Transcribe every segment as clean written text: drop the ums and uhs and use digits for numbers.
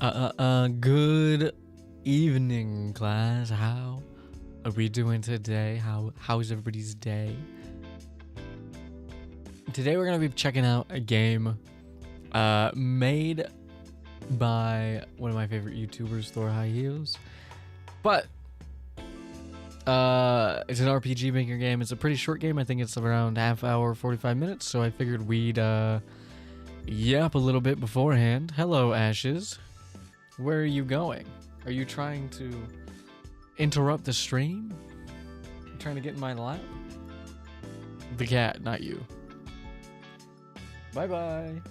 Good evening, class. How are we doing today? How's everybody's day? Today we're gonna be checking out a game made by one of my favorite YouTubers, Thor High Heels. But it's an RPG maker game. It's a pretty short game. I think it's around half hour, 45 minutes. So I figured we'd yap a little bit beforehand. Hello, Ashes. Where are you going? Are you trying to interrupt the stream? You trying to get in my lap? The cat, not you. Bye-bye.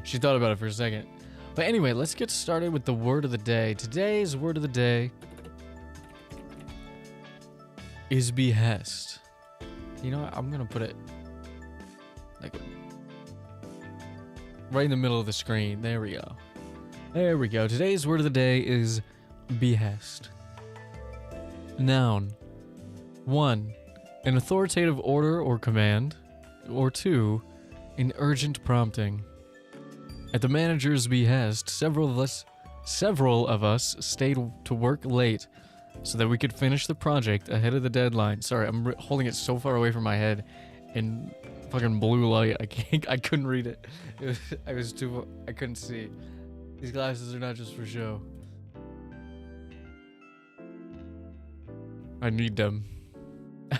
She thought about it for a second. But anyway, let's get started with the word of the day. Today's word of the day is behest. You know what? I'm gonna put it like right in the middle of the screen. There we go. There we go. Today's word of the day is behest. Noun. 1. An authoritative order or command. Or 2. An urgent prompting. At the manager's behest, several of us stayed to work late so that we could finish the project ahead of the deadline. Sorry, I'm holding it so far away from my head in fucking blue light. I couldn't read it. I couldn't see. These glasses are not just for show. I need them.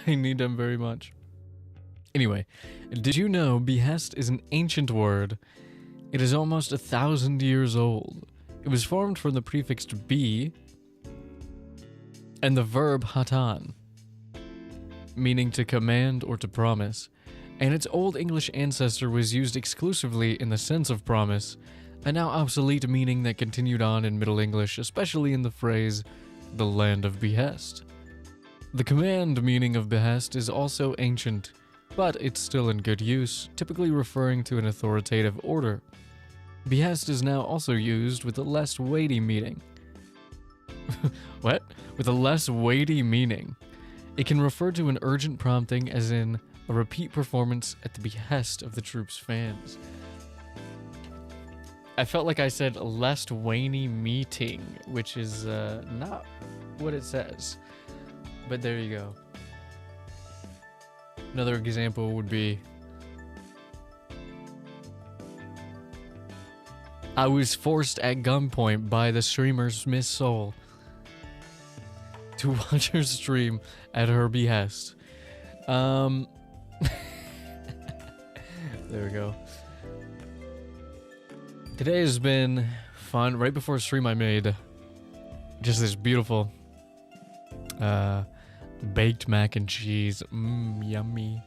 I need them very much. Anyway, did you know behest is an ancient word? It is almost 1,000 years old. It was formed from the prefix be and the verb hatan, meaning to command or to promise, and its Old English ancestor was used exclusively in the sense of promise, a now obsolete meaning that continued on in Middle English, especially in the phrase, the land of behest. The command meaning of behest is also ancient, but it's still in good use, typically referring to an authoritative order. Behest is now also used with a less weighty meaning. What? With a less weighty meaning. It can refer to an urgent prompting, as in a repeat performance at the behest of the troop's fans. I felt like I said less weighty meeting, which is not what it says. But there you go. Another example would be, I was forced at gunpoint by the streamer Miss Soul to watch her stream at her behest. There we go. Today has been fun. Right before stream I made just this beautiful baked mac and cheese. Yummy.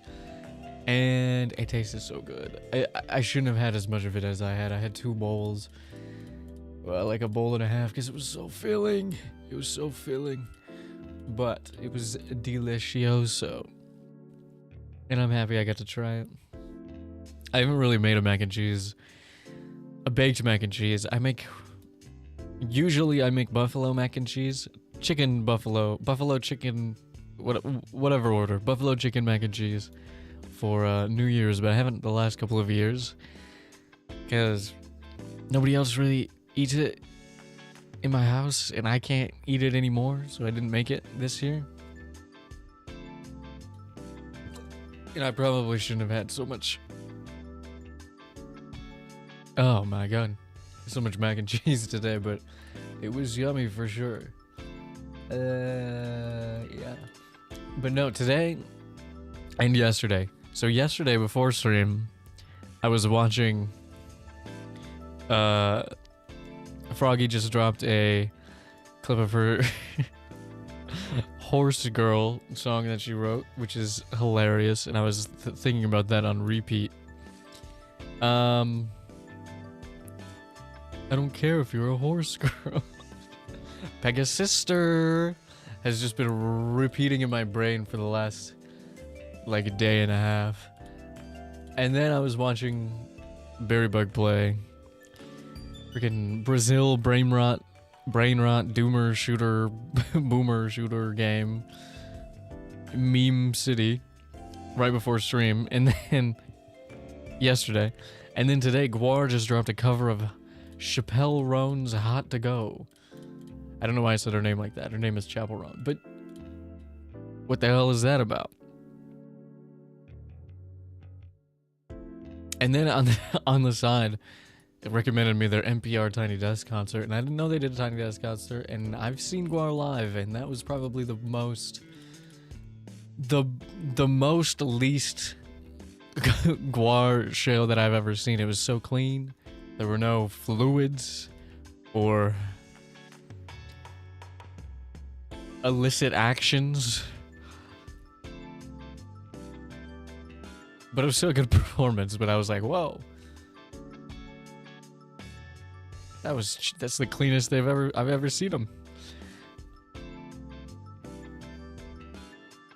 And it tasted so good. I shouldn't have had as much of it as I had. I had 2 bowls. Well, like a bowl and a half, because it was so filling. It was so filling. But it was delicioso. And I'm happy I got to try it. I haven't really made a mac and cheese. A baked mac and cheese. Usually I make buffalo mac and cheese. Buffalo chicken, whatever order. Buffalo chicken mac and cheese. For New Year's, but I haven't the last couple of years because nobody else really eats it in my house and I can't eat it anymore, so I didn't make it this year. And I probably shouldn't have had so much. Oh my god, so much mac and cheese today, but it was yummy for sure. Yeah. But no, today and yesterday. So yesterday before stream, I was watching, Froggy just dropped a clip of her Horse Girl song that she wrote, which is hilarious, and I was thinking about that on repeat. I don't care if you're a horse girl. Pegasister has just been repeating in my brain for the last like a day and a half. And then I was watching Berrybug play freaking Brazil brain rot doomer shooter boomer shooter game Meme City right before stream, and then yesterday, And then today, Guar just dropped a cover of Chappelle Roan's Hot to Go. I don't know why I said her name like that. Her name is Chapel Roan. But what the hell is that about? And then on the side, it recommended me their NPR Tiny Desk concert, and I didn't know they did a Tiny Desk concert, and I've seen Guar live, and that was probably the most least Guar show that I've ever seen. It was so clean. There were no fluids or illicit actions. But it was still a good performance, but I was like, whoa. That's the cleanest I've ever seen them.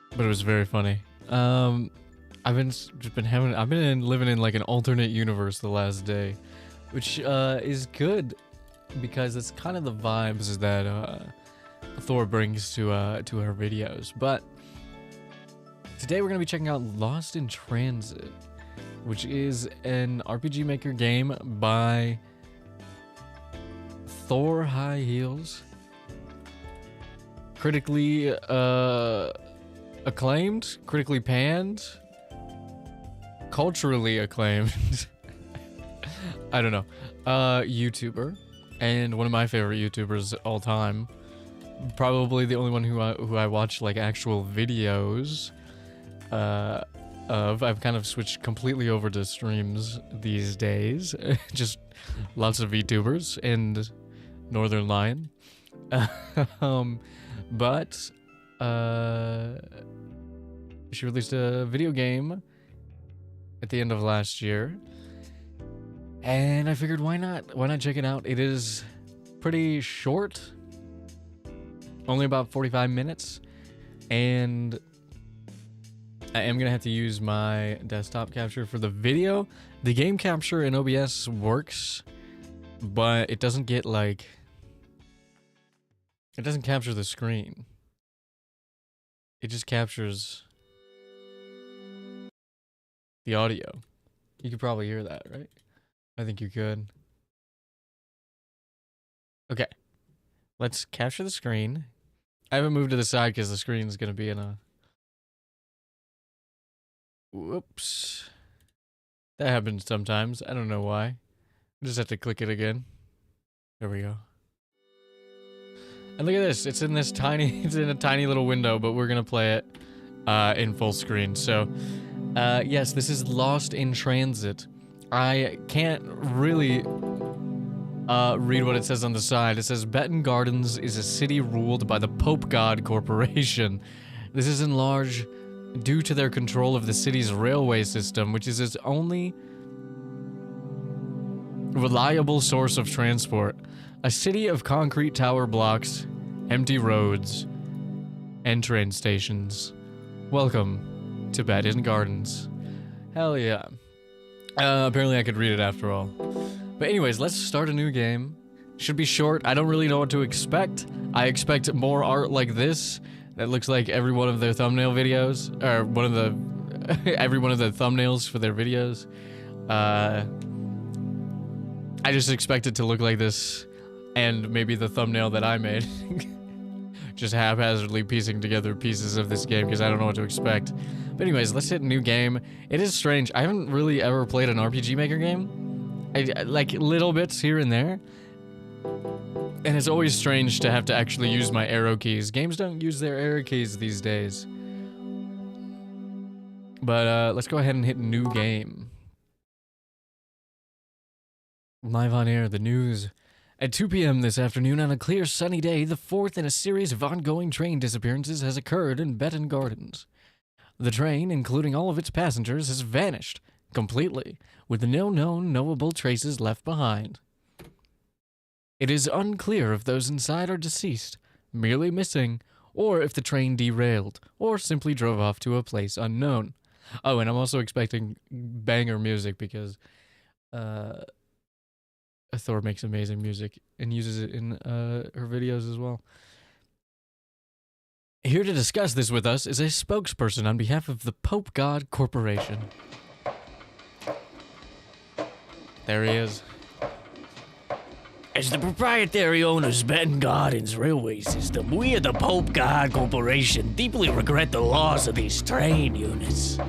But it was very funny. I've been living in like an alternate universe the last day, which is good because it's kind of the vibes that Thor brings to her videos. But today we're gonna be checking out Lost in Transit, which is an RPG Maker game by Thor High Heels. Critically acclaimed, critically panned, culturally acclaimed. I don't know. YouTuber, and one of my favorite YouTubers all time. Probably the only one who I watch like actual videos of. I've kind of switched completely over to streams these days. Just lots of VTubers and Northern Lion. But she released a video game at the end of last year, and I figured why not check it out. It is pretty short, only about 45 minutes, and I am gonna have to use my desktop capture for the video. The game capture in OBS works, but it doesn't get like, it doesn't capture the screen. It just captures the audio. You could probably hear that, right? I think you could. Okay. Let's capture the screen. I haven't moved to the side because the screen is going to be in a... Whoops. That happens sometimes. I don't know why. I just have to click it again. There we go. And look at this. It's in this tiny... It's in a tiny little window, but we're going to play it in full screen. So, yes, this is Lost in Transit. I can't really read what it says on the side. It says, Beton Gardens is a city ruled by the Pope God Corporation. This is in large due to their control of the city's railway system, which is its only reliable source of transport. A city of concrete tower blocks, empty roads, and train stations. Welcome to Beton Gardens. Hell yeah. Apparently I could read it after all. But anyways, let's start a new game. Should be short. I don't really know what to expect. I expect more art like this that looks like every one of their thumbnail videos, or one of the every one of the thumbnails for their videos. I just expect it to look like this, and maybe the thumbnail that I made. Just haphazardly piecing together pieces of this game because I don't know what to expect. But anyways, let's hit a new game. It is strange. I haven't really ever played an RPG Maker game. I like little bits here and there. And it's always strange to have to actually use my arrow keys. Games don't use their arrow keys these days. But let's go ahead and hit new game. Live on air, the news. At 2 p.m. this afternoon on a clear sunny day, the fourth in a series of ongoing train disappearances has occurred in Beton Gardens. The train, including all of its passengers, has vanished completely, with no known knowable traces left behind. It is unclear if those inside are deceased, merely missing, or if the train derailed, or simply drove off to a place unknown. Oh, and I'm also expecting banger music because Thor makes amazing music and uses it in her videos as well. Here to discuss this with us is a spokesperson on behalf of the Pope God Corporation. There he is. As the proprietary owners of Benton Gardens Railway System, we at the Pope God Corporation deeply regret the loss of these train units.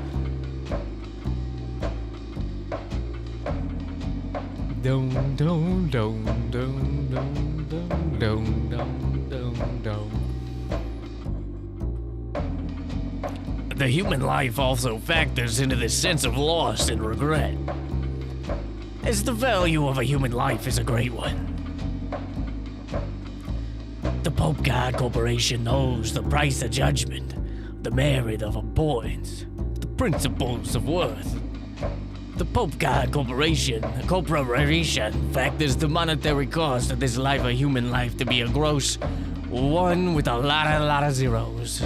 Dum dum dum dum dum dum dum dum dum. The human life also factors into this sense of loss and regret, as the value of a human life is a great one. The Pope God Corporation knows the price of judgment, the merit of importance, the principles of worth. The Pope God Corporation factors the monetary cost of this life, a human life, to be a gross one with a lot of zeros.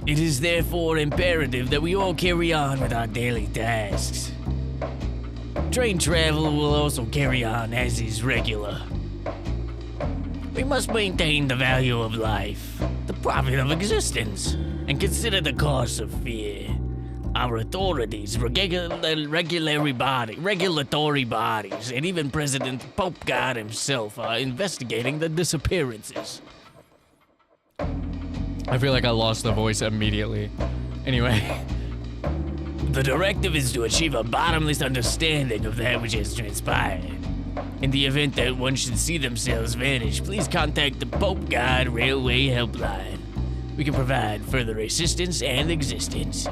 It is therefore imperative that we all carry on with our daily tasks. Train travel will also carry on as is regular. We must maintain the value of life, the profit of existence, and consider the cost of fear. Our authorities, regulatory bodies, and even President Pope God himself are investigating the disappearances. I feel like I lost the voice immediately. Anyway. The directive is to achieve a bottomless understanding of that which has transpired. In the event that one should see themselves vanish, please contact the Pope God Railway Helpline. We can provide further assistance and existence.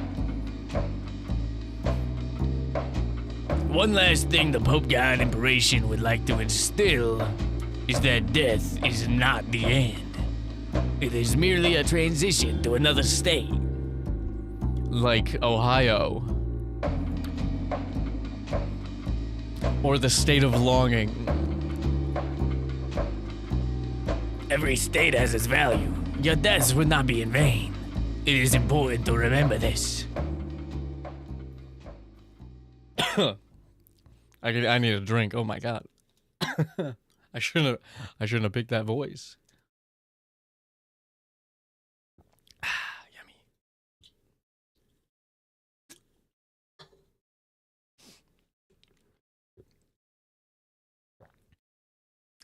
One last thing the Pope God Corporation would like to instill is that death is not the end. It is merely a transition to another state. Like Ohio. Or the state of longing. Every state has its value. Your deaths would not be in vain. It is important to remember this. I need a drink. Oh my god. I shouldn't have picked that voice. Yummy.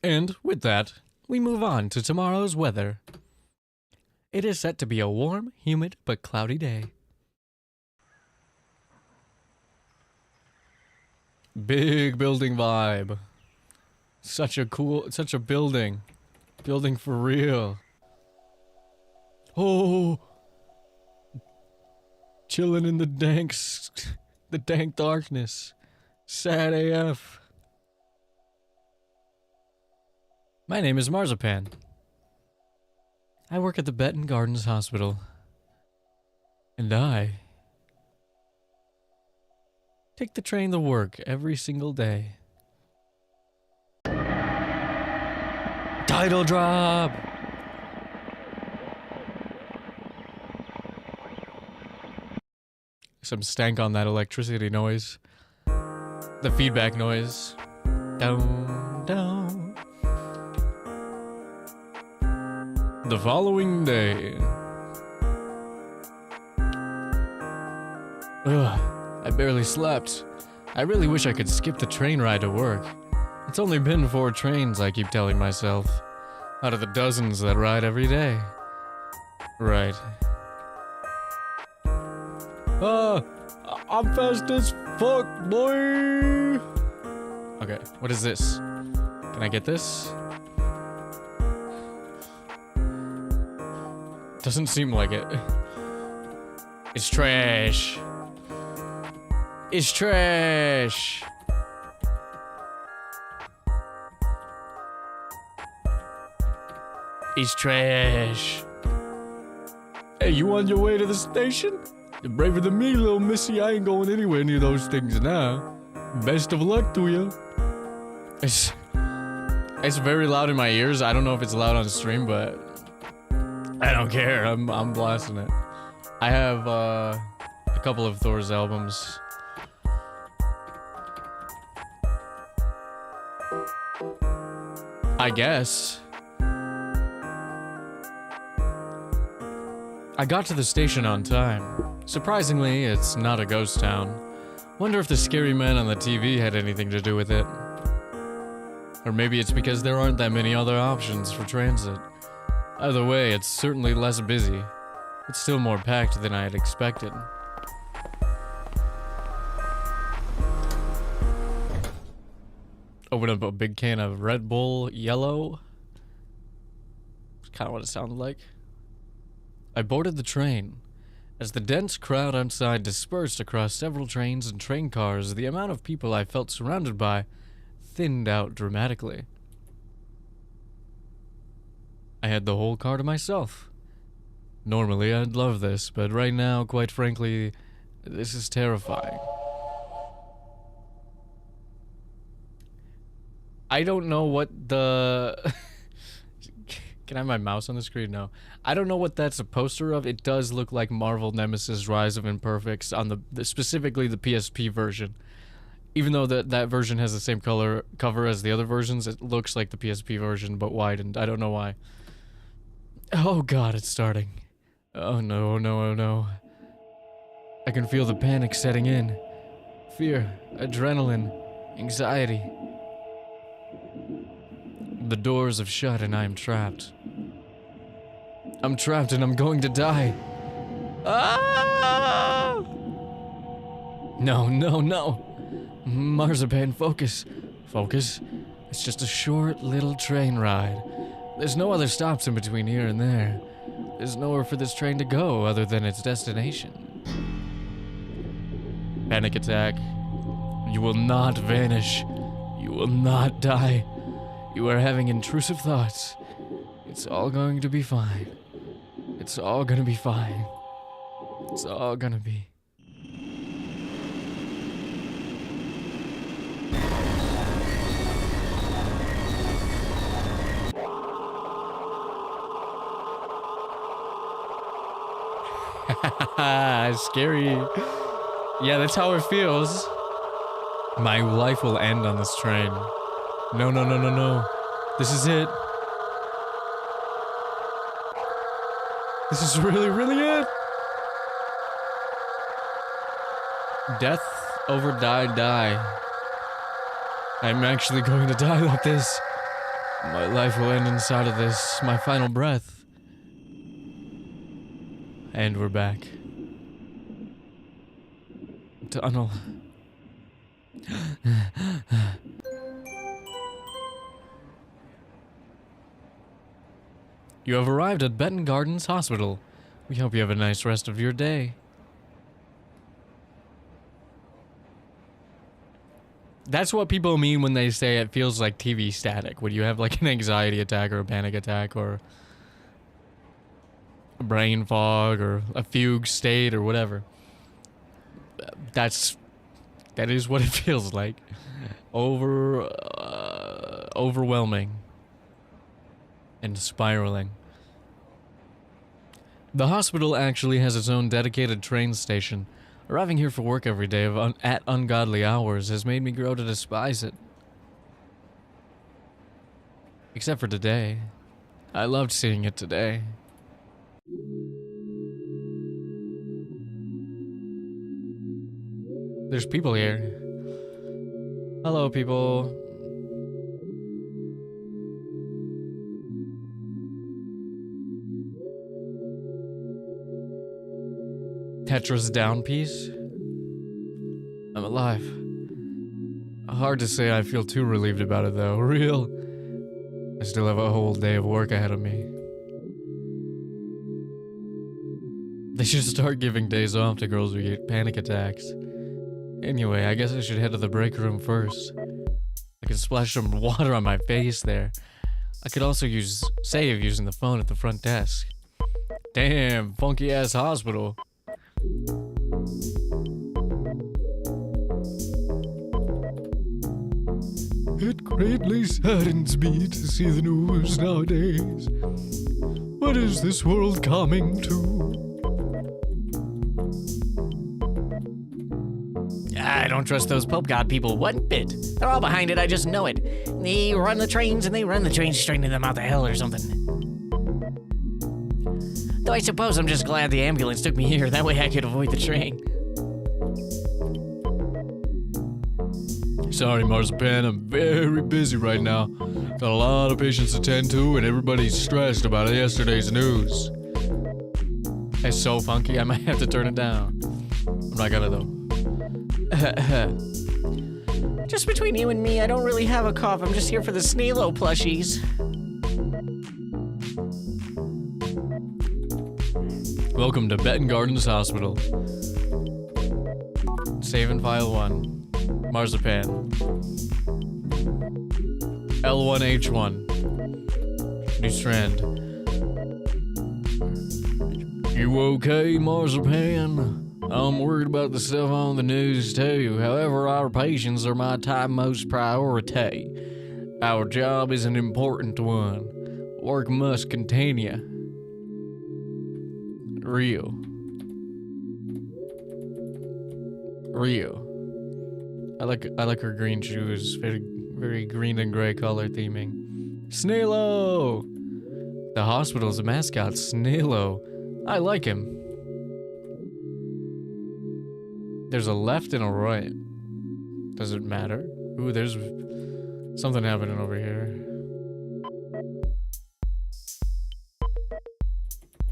And with that, we move on to tomorrow's weather. It is set to be a warm, humid, but cloudy day. Big building vibe. Such a building. Building for real. Oh. Chilling in the dank darkness. Sad AF. My name is Marzipan. I work at the Benton Gardens Hospital. And I take the train to work every single day. Title drop! Some stank on that electricity noise. The feedback noise. Down, down. The following day. Ugh, I barely slept. I really wish I could skip the train ride to work. It's only been 4 trains, I keep telling myself, out of the dozens that ride every day. Right. I'm fast as fuck, boy! Okay, what is this? Can I get this? Doesn't seem like it. It's trash. It's trash. It's trash. Hey, you on your way to the station? You're braver than me, little missy. I ain't going anywhere near those things now. Best of luck to you. It's very loud in my ears. I don't know if it's loud on stream, but I don't care. I'm blasting it. I have a couple of Thor's albums. I guess. I got to the station on time. Surprisingly, it's not a ghost town. Wonder if the scary man on the TV had anything to do with it. Or maybe it's because there aren't that many other options for transit. Either way, it's certainly less busy. It's still more packed than I had expected. Open up a big can of Red Bull Yellow. That's kind of what it sounded like. I boarded the train. As the dense crowd outside dispersed across several trains and train cars, the amount of people I felt surrounded by thinned out dramatically. I had the whole car to myself. Normally I'd love this, but right now, quite frankly, this is terrifying. I don't know what the... Can I have my mouse on the screen? No. I don't know what that's a poster of. It does look like Marvel Nemesis Rise of Imperfects on the specifically the PSP version. Even though that version has the same cover as the other versions, it looks like the PSP version, but widened. I don't know why. Oh god, it's starting. Oh no, no, oh no. I can feel the panic setting in. Fear, adrenaline, anxiety. The doors have shut and I am trapped. I'm trapped and I'm going to die. Ah! No, no, no. Marzipan, focus. Focus. It's just a short little train ride. There's no other stops in between here and there. There's nowhere for this train to go other than its destination. Panic attack. You will not vanish. You will not die. You are having intrusive thoughts. It's all going to be fine. It's all gonna be fine. It's all gonna be. Scary. Yeah, that's how it feels. My life will end on this train. No, no, no, no, no. This is it. This is really, really it. Death over die. I'm actually going to die like this. My life will end inside of this, my final breath. And we're back. Tunnel. You have arrived at Benton Gardens Hospital. We hope you have a nice rest of your day. That's what people mean when they say it feels like TV static. When you have like an anxiety attack or a panic attack or a brain fog or a fugue state or whatever. That is what it feels like. Overwhelming. And spiraling. The hospital actually has its own dedicated train station. Arriving here for work every day at ungodly hours has made me grow to despise it. Except for today. I loved seeing it today. There's people here. Hello, people. Tetra's down piece? I'm alive. Hard to say I feel too relieved about it though. Real. I still have a whole day of work ahead of me. They should start giving days off to girls who get panic attacks. Anyway, I guess I should head to the break room first. I could splash some water on my face there. I could also save using the phone at the front desk. Damn, funky ass hospital. It greatly saddens me to see the news nowadays. What is this world coming to? I don't trust those Pope God people one bit. They're all behind it, I just know it. They run the trains and they run the trains straight into the mouth of hell or something. Though I suppose I'm just glad the ambulance took me here. That way I could avoid the train. Sorry, Marzipan, I'm very busy right now. Got a lot of patients to tend to, and everybody's stressed about yesterday's news. It's so funky, I might have to turn it down. I'm not gonna, though. Just between you and me, I don't really have a cough. I'm just here for the Snailo plushies. Welcome to Benton Gardens Hospital. Save in file 1. Marzipan. L1H1. New strand. You okay, Marzipan? I'm worried about the stuff on the news too. However, our patients are my topmost priority. Our job is an important one. Work must continue. Rio. I like her green shoes. Very green and gray color theming. Snailo! The hospital's mascot, Snailo. I like him. There's a left and a right. Does it matter? Ooh, there's something happening over here.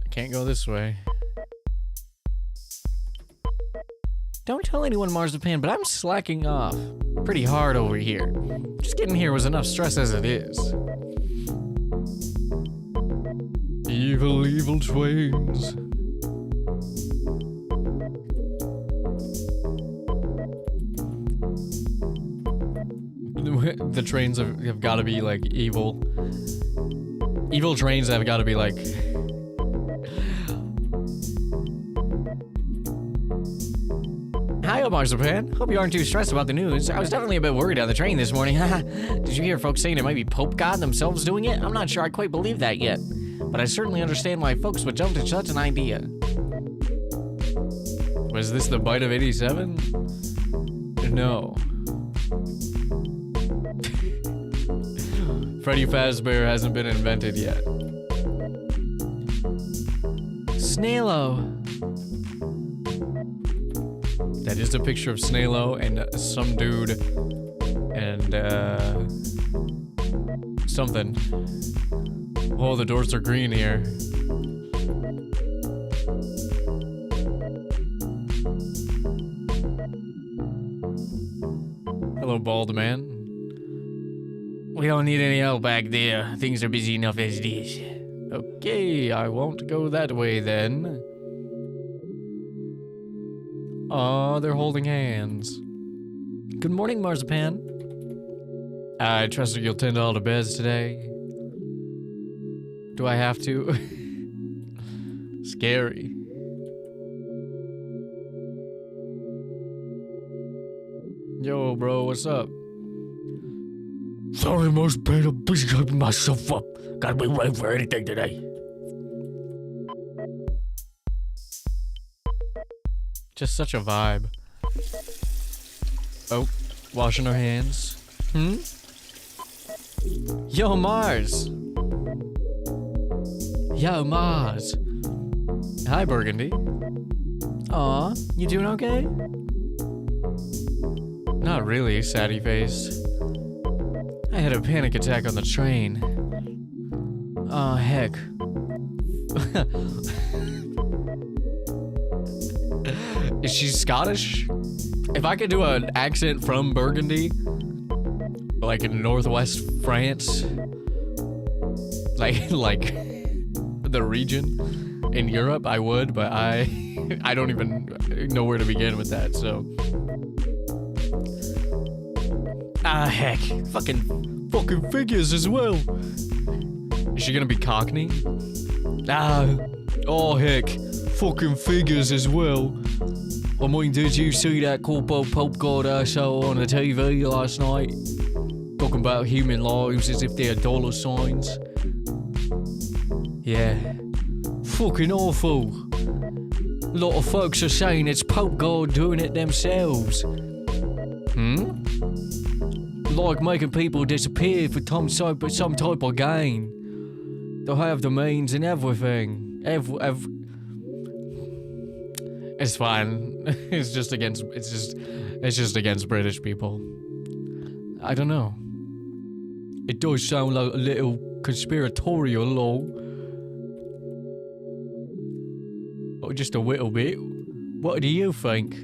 I can't go this way. Don't tell anyone, Marzipan, but I'm slacking off pretty hard over here. Just getting here was enough stress as it is. Evil, evil trains. The trains have got to be like evil. Evil trains have got to be like... Hiya, Marzipan. Hope you aren't too stressed about the news. I was definitely a bit worried on the train this morning. Did you hear folks saying it might be Pope God themselves doing it? I'm not sure I quite believe that yet. But I certainly understand why folks would jump to such an idea. Was this the bite of 87? No. Freddy Fazbear hasn't been invented yet. Snailo. That is a picture of Snailo and some dude and something. Oh, the doors are green here. Hello, bald man. We don't need any help back there. Things are busy enough as it is. Okay, I won't go that way then. Aw, they're holding hands. Good morning, Marzipan. I trust that you'll tend to all the beds today. Do I have to? Scary. Yo, bro, what's up? Sorry, Marzipan, I'm busy hyping myself up. Gotta be ready for anything today. Just such a vibe. Oh, washing our hands. Yo, Mars. Yo, Mars. Hi, Burgundy. Aw, you doing okay? Not really, saddy face. I had a panic attack on the train. Oh, heck. Is she Scottish? If I could do an accent from Burgundy, like in northwest France, like the region in Europe, I would, but I don't even know where to begin with that, so. Ah, heck. Fucking figures as well. Is she gonna be Cockney? Oh heck. Fucking figures as well. I mean, did you see that corpo Pope God I saw on the TV last night? Talking about human lives as if they're dollar signs. Yeah. Fucking awful. A lot of folks are saying it's Pope God doing it themselves. Like making people disappear for some type of gain. They'll have the means and everything. It's fine. It's just against British people. I don't know. It does sound like a little conspiratorial, lol. Oh, just a little bit. What do you think?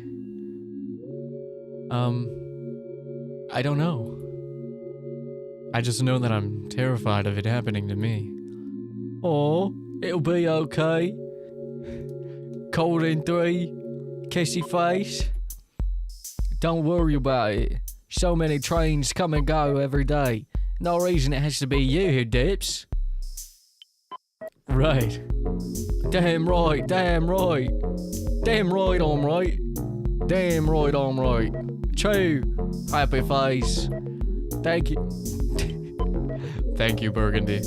I don't know. I just know that I'm terrified of it happening to me. Oh, it'll be okay. Cold in 3, kissy face. Don't worry about it. So many trains come and go every day. No reason it has to be you who dips. Right. Damn right, damn right. Damn right I'm right. Damn right I'm right. True. Happy face. Thank you. Thank you, Burgundy.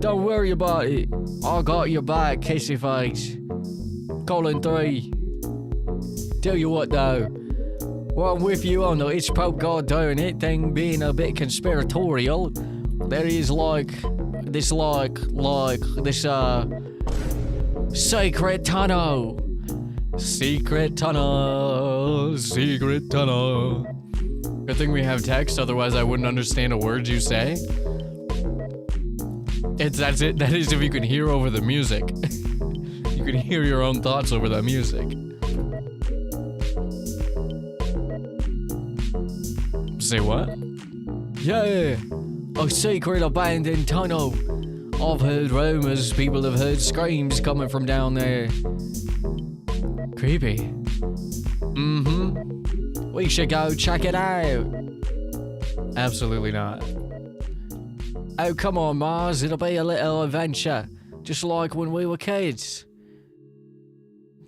Don't worry about it. I got your back, kissy face. Colin 3. Tell you what though. Well, I'm with you on the it's Pope God darn it thing being a bit conspiratorial. There is this secret tunnel. Secret tunnel. Secret tunnel. Good thing we have text, otherwise I wouldn't understand a word you say. That's it. That is if you can hear over the music. You can hear your own thoughts over the music. Say what? Yeah, a secret abandoned tunnel. I've heard rumors, people have heard screams coming from down there. Creepy. Mm-hmm. We should go check it out. Absolutely not. Oh, come on, Mars. It'll be a little adventure. Just like when we were kids.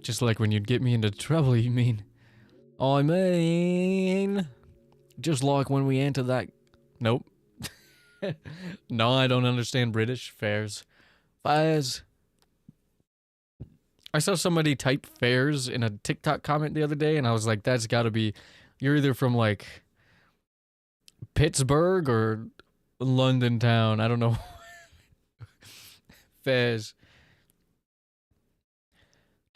Just like when you'd get me into trouble, you mean? I mean... just like when we entered that... Nope. No, I don't understand British fairs. Fairs. I saw somebody type fairs in a TikTok comment the other day, and I was like, that's gotta be... You're either from, like... Pittsburgh or... London town. I don't know. Fairs.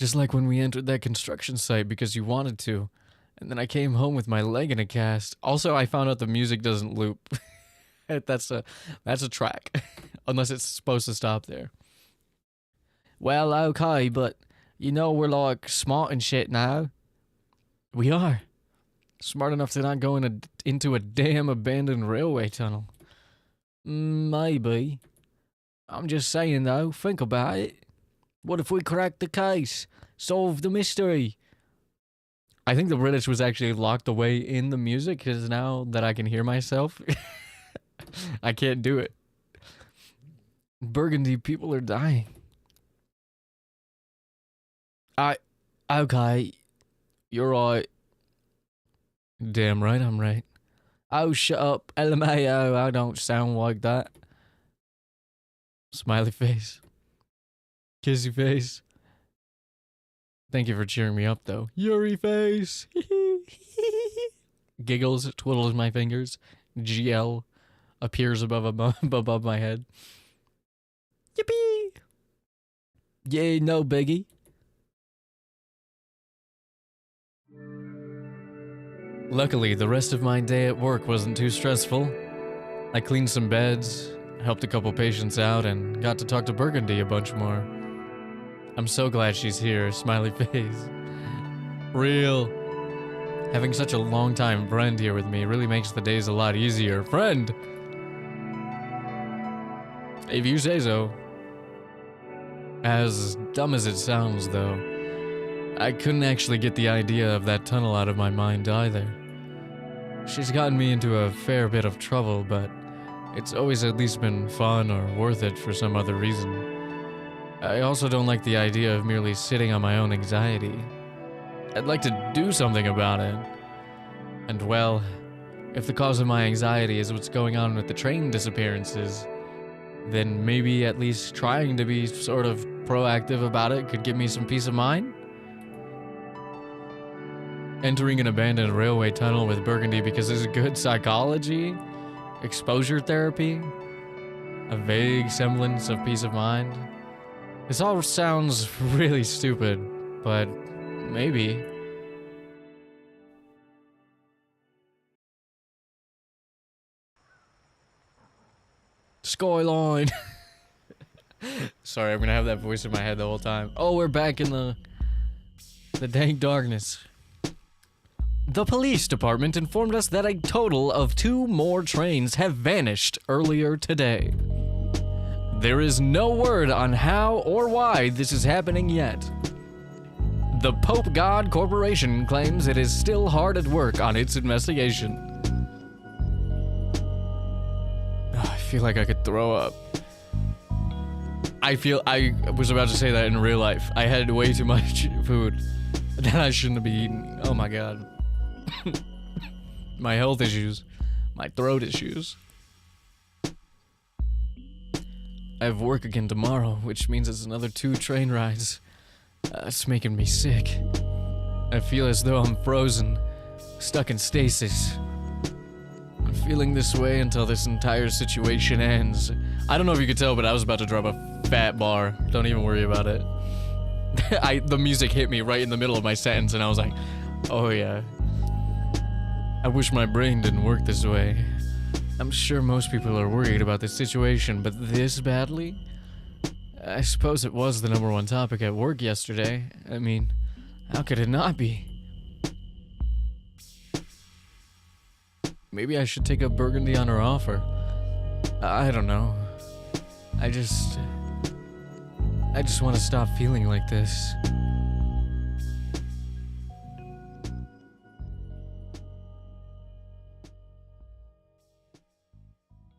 Just like when we entered that construction site because you wanted to. And then I came home with my leg in a cast. Also, I found out the music doesn't loop. That's a track. Unless it's supposed to stop there. Well, okay, but you know we're like smart and shit now. We are. Smart enough to not go into a damn abandoned railway tunnel. Maybe. I'm just saying though, think about it. What if we crack the case? Solve the mystery? I think the British was actually locked away in the music, because now that I can hear myself, I can't do it. Burgundy people are dying. Okay. You're right. Damn right I'm right. Oh, shut up. LMAO, I don't sound like that. Smiley face. Kissy face. Thank you for cheering me up, though. Yuri face. Giggles, twiddles my fingers. GL appears above my head. Yippee! Yeah, no biggie. Luckily, the rest of my day at work wasn't too stressful. I cleaned some beds, helped a couple patients out, and got to talk to Burgundy a bunch more. I'm so glad she's here, smiley face. Real. Having such a long-time friend here with me really makes the days a lot easier. Friend! If you say so. As dumb as it sounds, though, I couldn't actually get the idea of that tunnel out of my mind either. She's gotten me into a fair bit of trouble, but it's always at least been fun or worth it for some other reason. I also don't like the idea of merely sitting on my own anxiety. I'd like to do something about it. And well, if the cause of my anxiety is what's going on with the train disappearances, then maybe at least trying to be sort of proactive about it could give me some peace of mind? Entering an abandoned railway tunnel with Burgundy because there's good psychology, exposure therapy, a vague semblance of peace of mind. This all sounds really stupid, but maybe. Skyline. Sorry, I'm gonna have that voice in my head the whole time. Oh, we're back in the dank darkness. The police department informed us that a total of 2 more trains have vanished earlier today. There is no word on how or why this is happening yet. The Pope God Corporation claims it is still hard at work on its investigation. I feel like I could throw up. I was about to say that in real life. I had way too much food that I shouldn't have been eating. Oh my god. My health issues. My throat issues. I have work again tomorrow, which means it's another 2 train rides. It's making me sick. I feel as though I'm frozen, stuck in stasis. I'm feeling this way until this entire situation ends. I don't know if you could tell, but I was about to drop a fat bar. Don't even worry about it. The music hit me right in the middle of my sentence, and I was like, oh yeah. I wish my brain didn't work this way. I'm sure most people are worried about this situation, but this badly? I suppose it was the #1 topic at work yesterday. I mean, how could it not be? Maybe I should take up Burgundy on her offer. I don't know. I just want to stop feeling like this.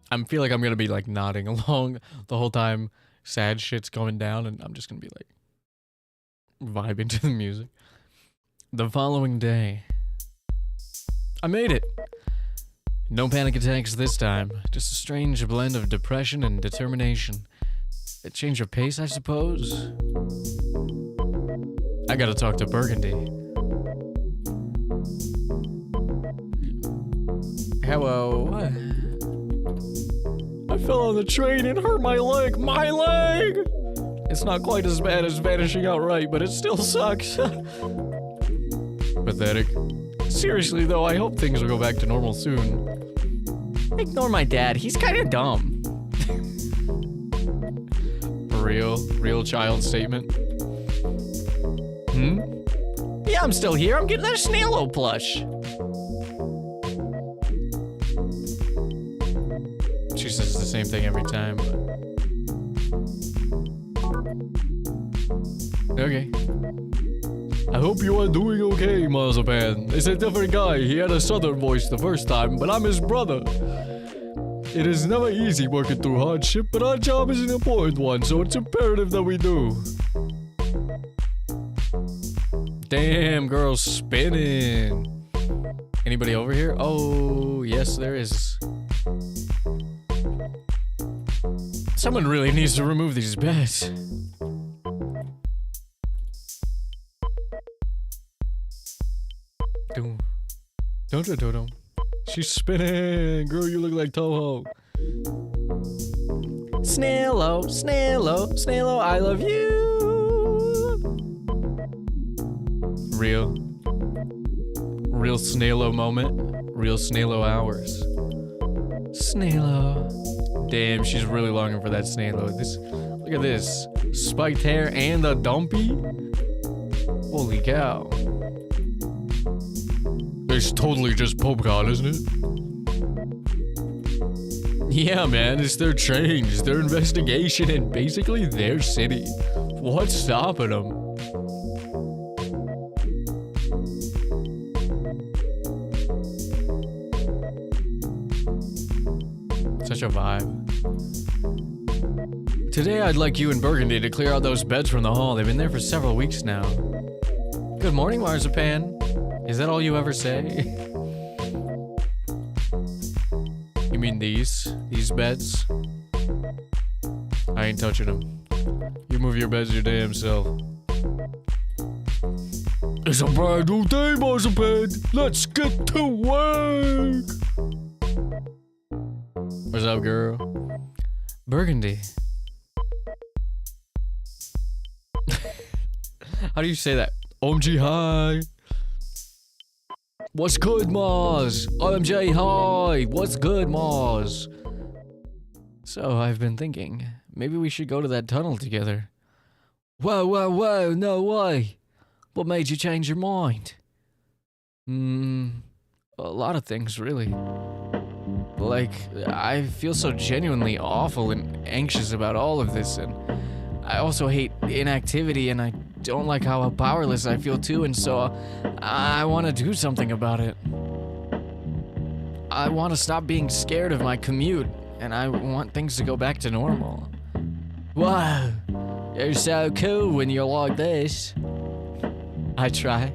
I feel like I'm gonna be like nodding along the whole time sad shit's going down, and I'm just gonna be like vibing to the music. The following day, I made it. No panic attacks this time, just a strange blend of depression and determination. A change of pace, I suppose. I gotta talk to Burgundy. Hello. I fell on the train and hurt my leg. My leg! It's not quite as bad as vanishing outright, but it still sucks. Pathetic. Seriously though, I hope things will go back to normal soon. Ignore my dad, he's kinda dumb. Real child statement. Yeah, I'm still here, I'm getting that Snailo plush. She says the same thing every time. Okay. I hope you are doing okay, Marzipan. It's a different guy. He had a southern voice the first time, but I'm his brother. It is never easy working through hardship, but our job is an important one, so it's imperative that we do. Damn, girl, spinning. Anybody over here? Oh, yes, there is. Someone really needs to remove these beds. Dum. She's spinning. Girl, you look like Toho. Snailo, I love you. Real Snailo moment. Real Snailo hours. Snailo. Damn, she's really longing for that Snailo. Look at this. Spiked hair and a dumpy? Holy cow. It's totally just Pope God, isn't it? Yeah, man, it's their change, their investigation, and basically their city. What's stopping them? Such a vibe. Today I'd like you and Burgundy to clear out those beds from the hall. They've been there for several weeks now. Good morning, Marzipan. Is that all you ever say? You mean these beds? I ain't touching them. You move your beds your damn self. It's a brand new day, Marzipan. Let's get to work. What's up, girl? Burgundy. How do you say that? OMG, hi. What's good, Mars? OMG, hi. What's good, Mars? So, I've been thinking, maybe we should go to that tunnel together. Whoa, no way. What made you change your mind? A lot of things, really. Like, I feel so genuinely awful and anxious about all of this, and I also hate inactivity, and I don't like how powerless I feel too, and so I want to do something about it. I want to stop being scared of my commute, and I want things to go back to normal. Wow, you're so cool when you're like this. I try.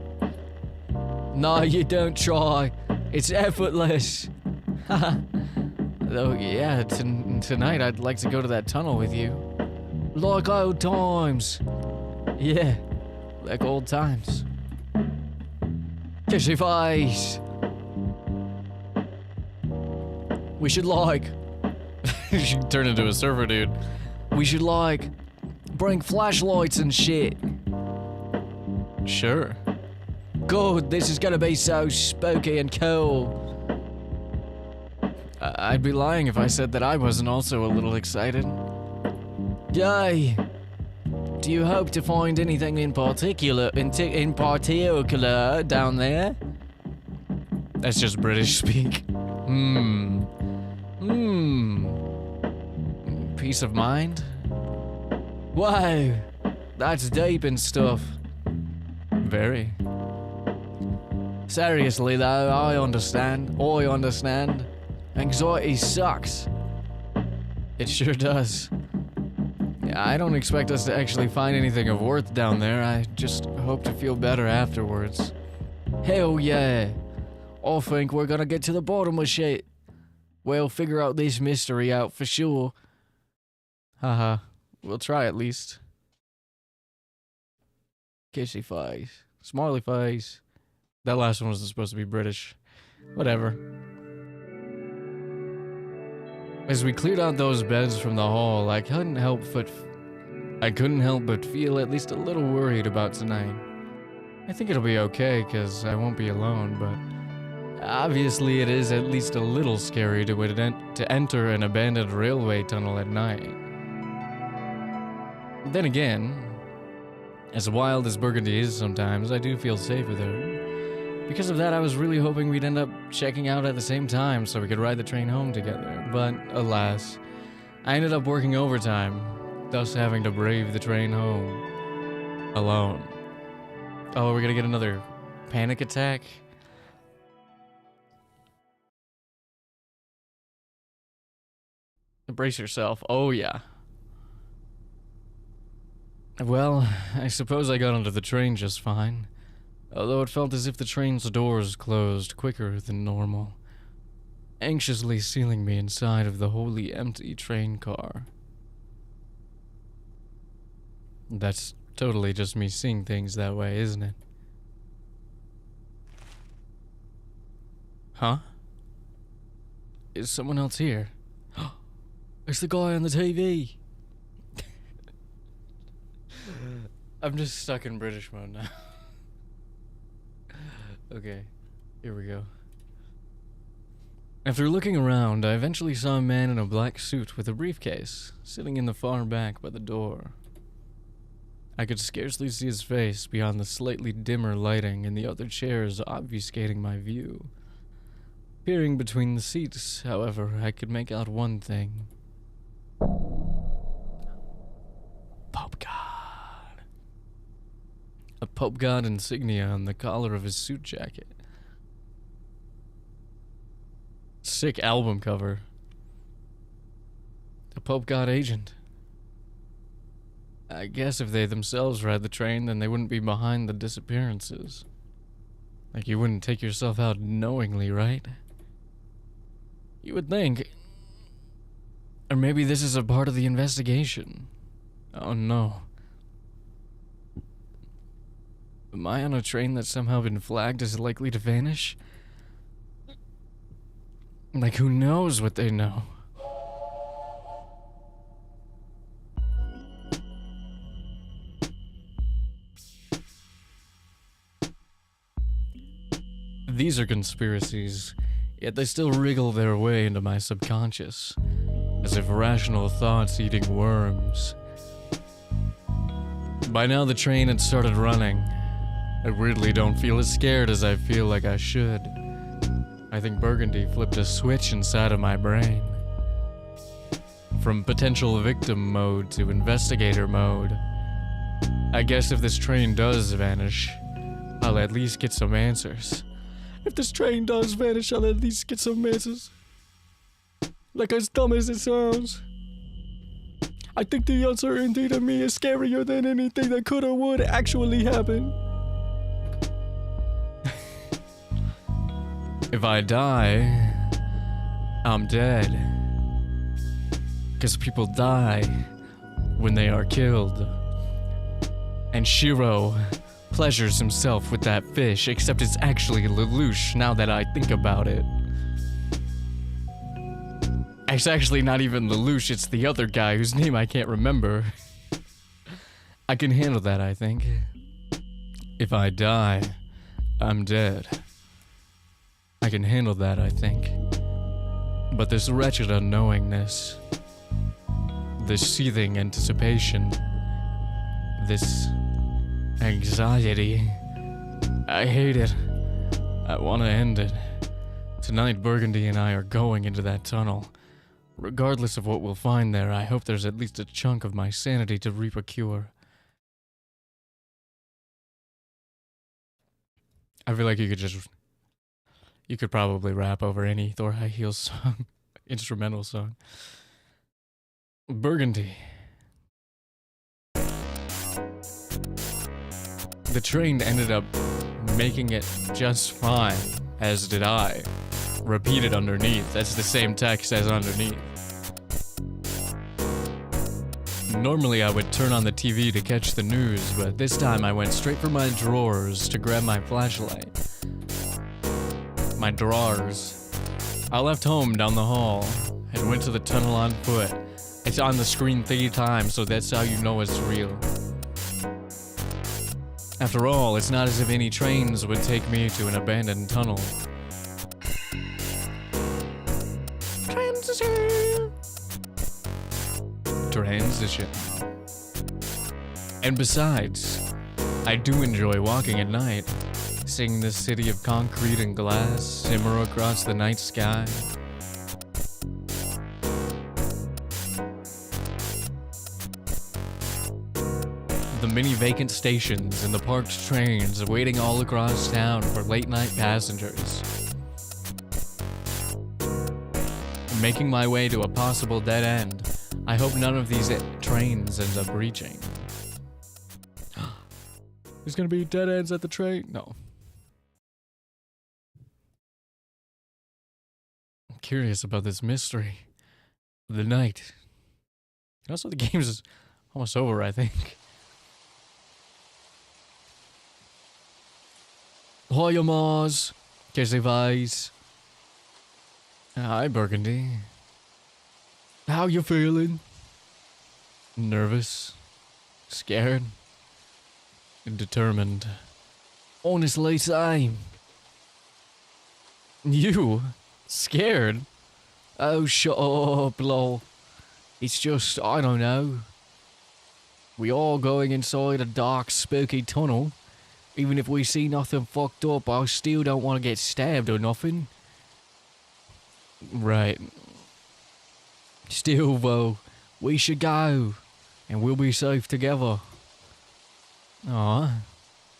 No, you don't try. It's effortless. Though, yeah, tonight I'd like to go to that tunnel with you. Like old times. Yeah, like old times. Kiss your face. We should like... You should turn into a surfer, dude. We should like... bring flashlights and shit. Sure. God, this is gonna be so spooky and cool. I'd be lying if I said that I wasn't also a little excited. Yay! Do you hope to find anything in particular down there? That's just British speak. Peace of mind? Wow! That's deep and stuff. Very. Seriously though, I understand. Anxiety sucks. It sure does. I don't expect us to actually find anything of worth down there. I just hope to feel better afterwards. Hell yeah. I think we're gonna get to the bottom of shit. We'll figure out this mystery out for sure. Haha. We'll try at least. Kissy face. Smiley face. That last one was supposed to be British. Whatever. As we cleared out those beds from the hall, I couldn't help but feel at least a little worried about tonight. I think it'll be okay, cause I won't be alone, but obviously it is at least a little scary to enter an abandoned railway tunnel at night. Then again, as wild as Burgundy is sometimes, I do feel safer there. Because of that, I was really hoping we'd end up checking out at the same time so we could ride the train home together. But alas, I ended up working overtime, thus having to brave the train home alone. Oh, we're gonna get another panic attack? Brace yourself. Oh, yeah. Well, I suppose I got onto the train just fine. Although it felt as if the train's doors closed quicker than normal, anxiously sealing me inside of the wholly empty train car. That's totally just me seeing things that way, isn't it? Huh? Is someone else here? It's the guy on the TV! I'm just stuck in British mode now. Okay, here we go. After looking around, I eventually saw a man in a black suit with a briefcase, sitting in the far back by the door. I could scarcely see his face beyond the slightly dimmer lighting and the other chairs obfuscating my view. Peering between the seats, however, I could make out one thing. Pope God. A Pope God insignia on the collar of his suit jacket. Sick album cover. A Pope God agent. I guess if they themselves ride the train, then they wouldn't be behind the disappearances. Like, you wouldn't take yourself out knowingly, right? You would think. Or maybe this is a part of the investigation. Oh no. Am I on a train that's somehow been flagged as likely to vanish? Like, who knows what they know? these are conspiracies, yet they still wriggle their way into my subconscious, as if rational thoughts eating worms. By now the train had started running. I weirdly don't feel as scared as I feel like I should. I think Burgundy flipped a switch inside of my brain. From potential victim mode to investigator mode. I guess if this train does vanish, I'll at least get some answers. If this train does vanish, I'll at least get some answers. Like as dumb as it sounds. I think the uncertainty to me is scarier than anything that could or would actually happen. If I die, I'm dead. 'Cause people die when they are killed. And Shiro pleasures himself with that fish, except it's actually Lelouch now that I think about it. It's actually not even Lelouch, it's the other guy whose name I can't remember. I can handle that, I think. If I die, I'm dead. I can handle that, I think. But this wretched unknowingness, this seething anticipation, this anxiety, I hate it. I want to end it. Tonight, Burgundy and I are going into that tunnel. Regardless of what we'll find there, I hope there's at least a chunk of my sanity to reap a cure. I feel like you could probably rap over any Thor High Heels song, instrumental song. Burgundy. The train ended up making it just fine, as did I. Repeated underneath, that's the same text as underneath. Normally I would turn on the TV to catch the news, but this time I went straight for my drawers to grab my flashlight. My drawers. I left home down the hall and went to the tunnel on foot. It's on the screen 3 times, so that's how you know it's real. After all, it's not as if any trains would take me to an abandoned tunnel. Transition. And besides, I do enjoy walking at night, seeing this city of concrete and glass simmer across the night sky. The many vacant stations and the parked trains waiting all across town for late-night passengers. Making my way to a possible dead end. I hope none of these trains ends up reaching. There's gonna be dead ends at the train? No. I'm curious about this mystery of the night. Also, the game is almost over, I think. Hiya, Mars. Qu'est-ce vais? Hi, Burgundy. How you feeling? Nervous? Scared? Determined? Honestly, same. You? Scared? Oh, shut up, lol. It's just, I don't know. We are going inside a dark, spooky tunnel. Even if we see nothing fucked up, I still don't want to get stabbed or nothing. Right. Still, though, we should go, and we'll be safe together. Aw,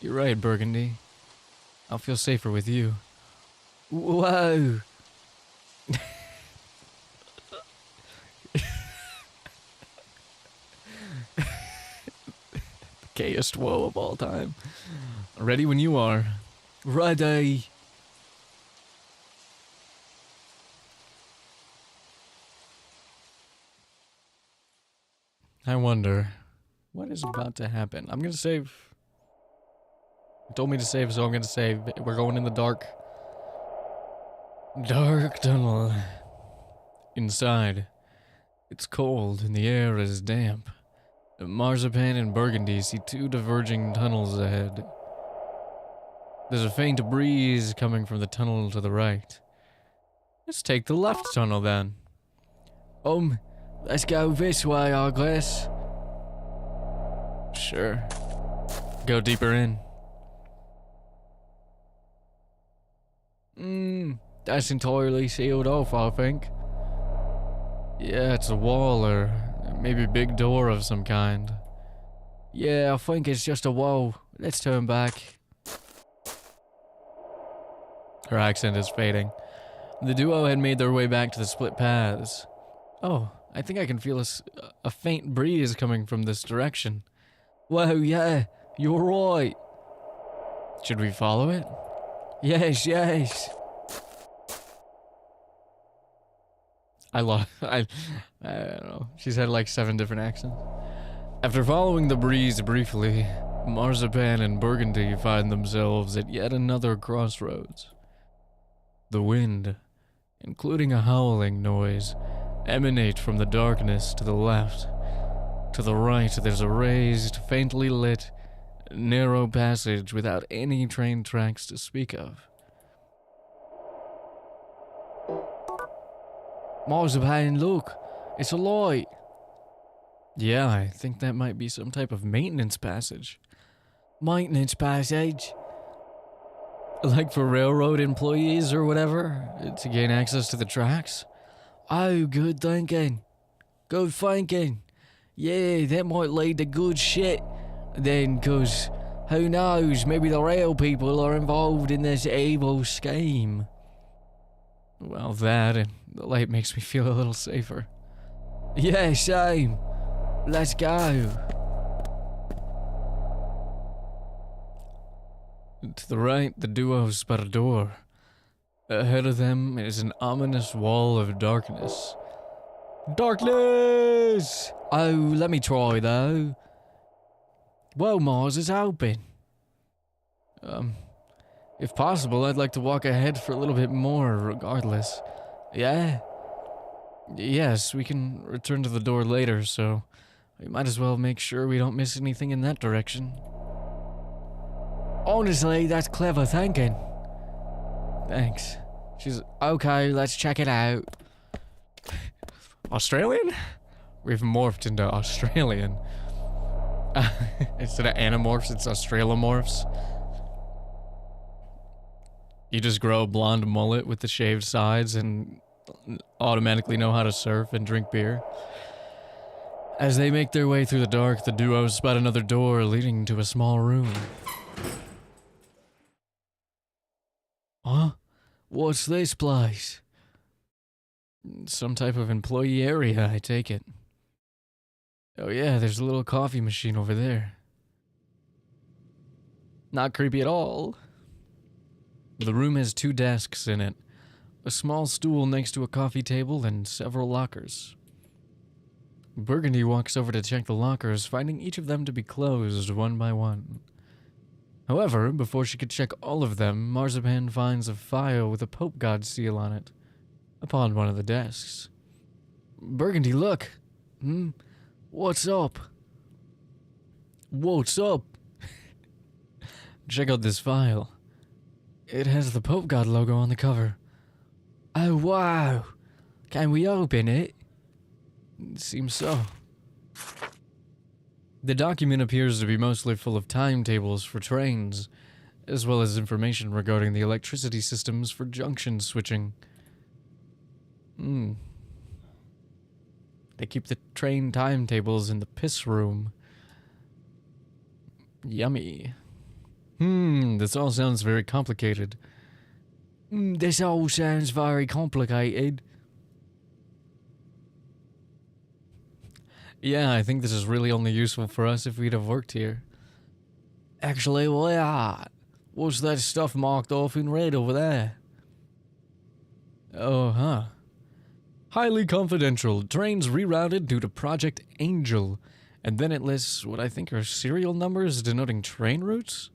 you're right, Burgundy. I'll feel safer with you. Whoa. Gayest whoa of all time. Ready when you are. Ready. I wonder, what is about to happen? I'm gonna save. It told me to save, so I'm gonna save. We're going in the dark. Dark tunnel. Inside, it's cold and the air is damp. Marzipan and Burgundy see 2 diverging tunnels ahead. There's a faint breeze coming from the tunnel to the right. Let's take the left tunnel then. Let's go this way, I guess. Sure. Go deeper in. That's entirely sealed off, I think. Yeah, it's a wall or maybe a big door of some kind. Yeah, I think it's just a wall. Let's turn back. Her accent is fading. The duo had made their way back to the split paths. Oh, I think I can feel a faint breeze coming from this direction. Whoa, yeah, you're right. Should we follow it? Yes. I don't know. She's had like 7 different accents. After following the breeze briefly, Marzipan and Burgundy find themselves at yet another crossroads. The wind, including a howling noise, emanate from the darkness to the left. To the right, there's a raised, faintly lit, narrow passage without any train tracks to speak of. Marzipan, look, it's a light. Yeah, I think that might be some type of maintenance passage. Maintenance passage? Like for railroad employees or whatever, to gain access to the tracks? Oh, good thinking. Good thinking. Yeah, that might lead to good shit then, 'cause who knows, maybe the rail people are involved in this evil scheme. Well, that and the light makes me feel a little safer. Yeah, same. Let's go. To the right, the duo spot a door. Ahead of them is an ominous wall of darkness. Darkness! Oh, let me try though. Well, Mars is open. If possible, I'd like to walk ahead for a little bit more, regardless. Yeah? Yes, we can return to the door later, so we might as well make sure we don't miss anything in that direction. Honestly, that's clever thinking. Thanks. She's okay, let's check it out. Australian? We've morphed into Australian. Instead of animorphs, it's Australomorphs. You just grow a blonde mullet with the shaved sides and automatically know how to surf and drink beer. As they make their way through the dark, the duo spot another door leading to a small room. Huh? What's this place? Some type of employee area, I take it. Oh yeah, there's a little coffee machine over there. Not creepy at all. The room has 2 desks in it, a small stool next to a coffee table, and several lockers. Burgundy walks over to check the lockers, finding each of them to be closed one by one. However, before she could check all of them, Marzipan finds a file with a Pope God seal on it, upon one of the desks. Burgundy, look! What's up? What's up? Check out this file. It has the Pope God logo on the cover. Oh, wow! Can we open it? It seems so. The document appears to be mostly full of timetables for trains, as well as information regarding the electricity systems for junction switching. They keep the train timetables in the piss room. Yummy. This all sounds very complicated. This all sounds very complicated. Yeah, I think this is really only useful for us if we'd have worked here. Actually, what? What's that stuff marked off in red over there? Oh, huh. Highly confidential. Trains rerouted due to Project Angel. And then it lists what I think are serial numbers denoting train routes?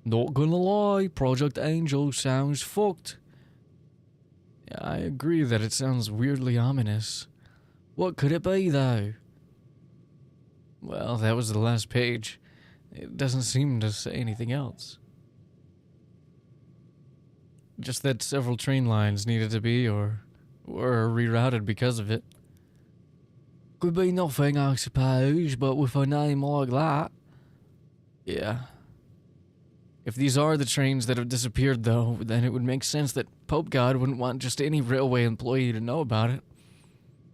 Not gonna lie, Project Angel sounds fucked. Yeah, I agree that it sounds weirdly ominous. What could it be, though? Well, that was the last page. It doesn't seem to say anything else. Just that several train lines needed to be or were rerouted because of it. Could be nothing, I suppose, but with a name like that. Yeah. If these are the trains that have disappeared, though, then it would make sense that Pope God wouldn't want just any railway employee to know about it.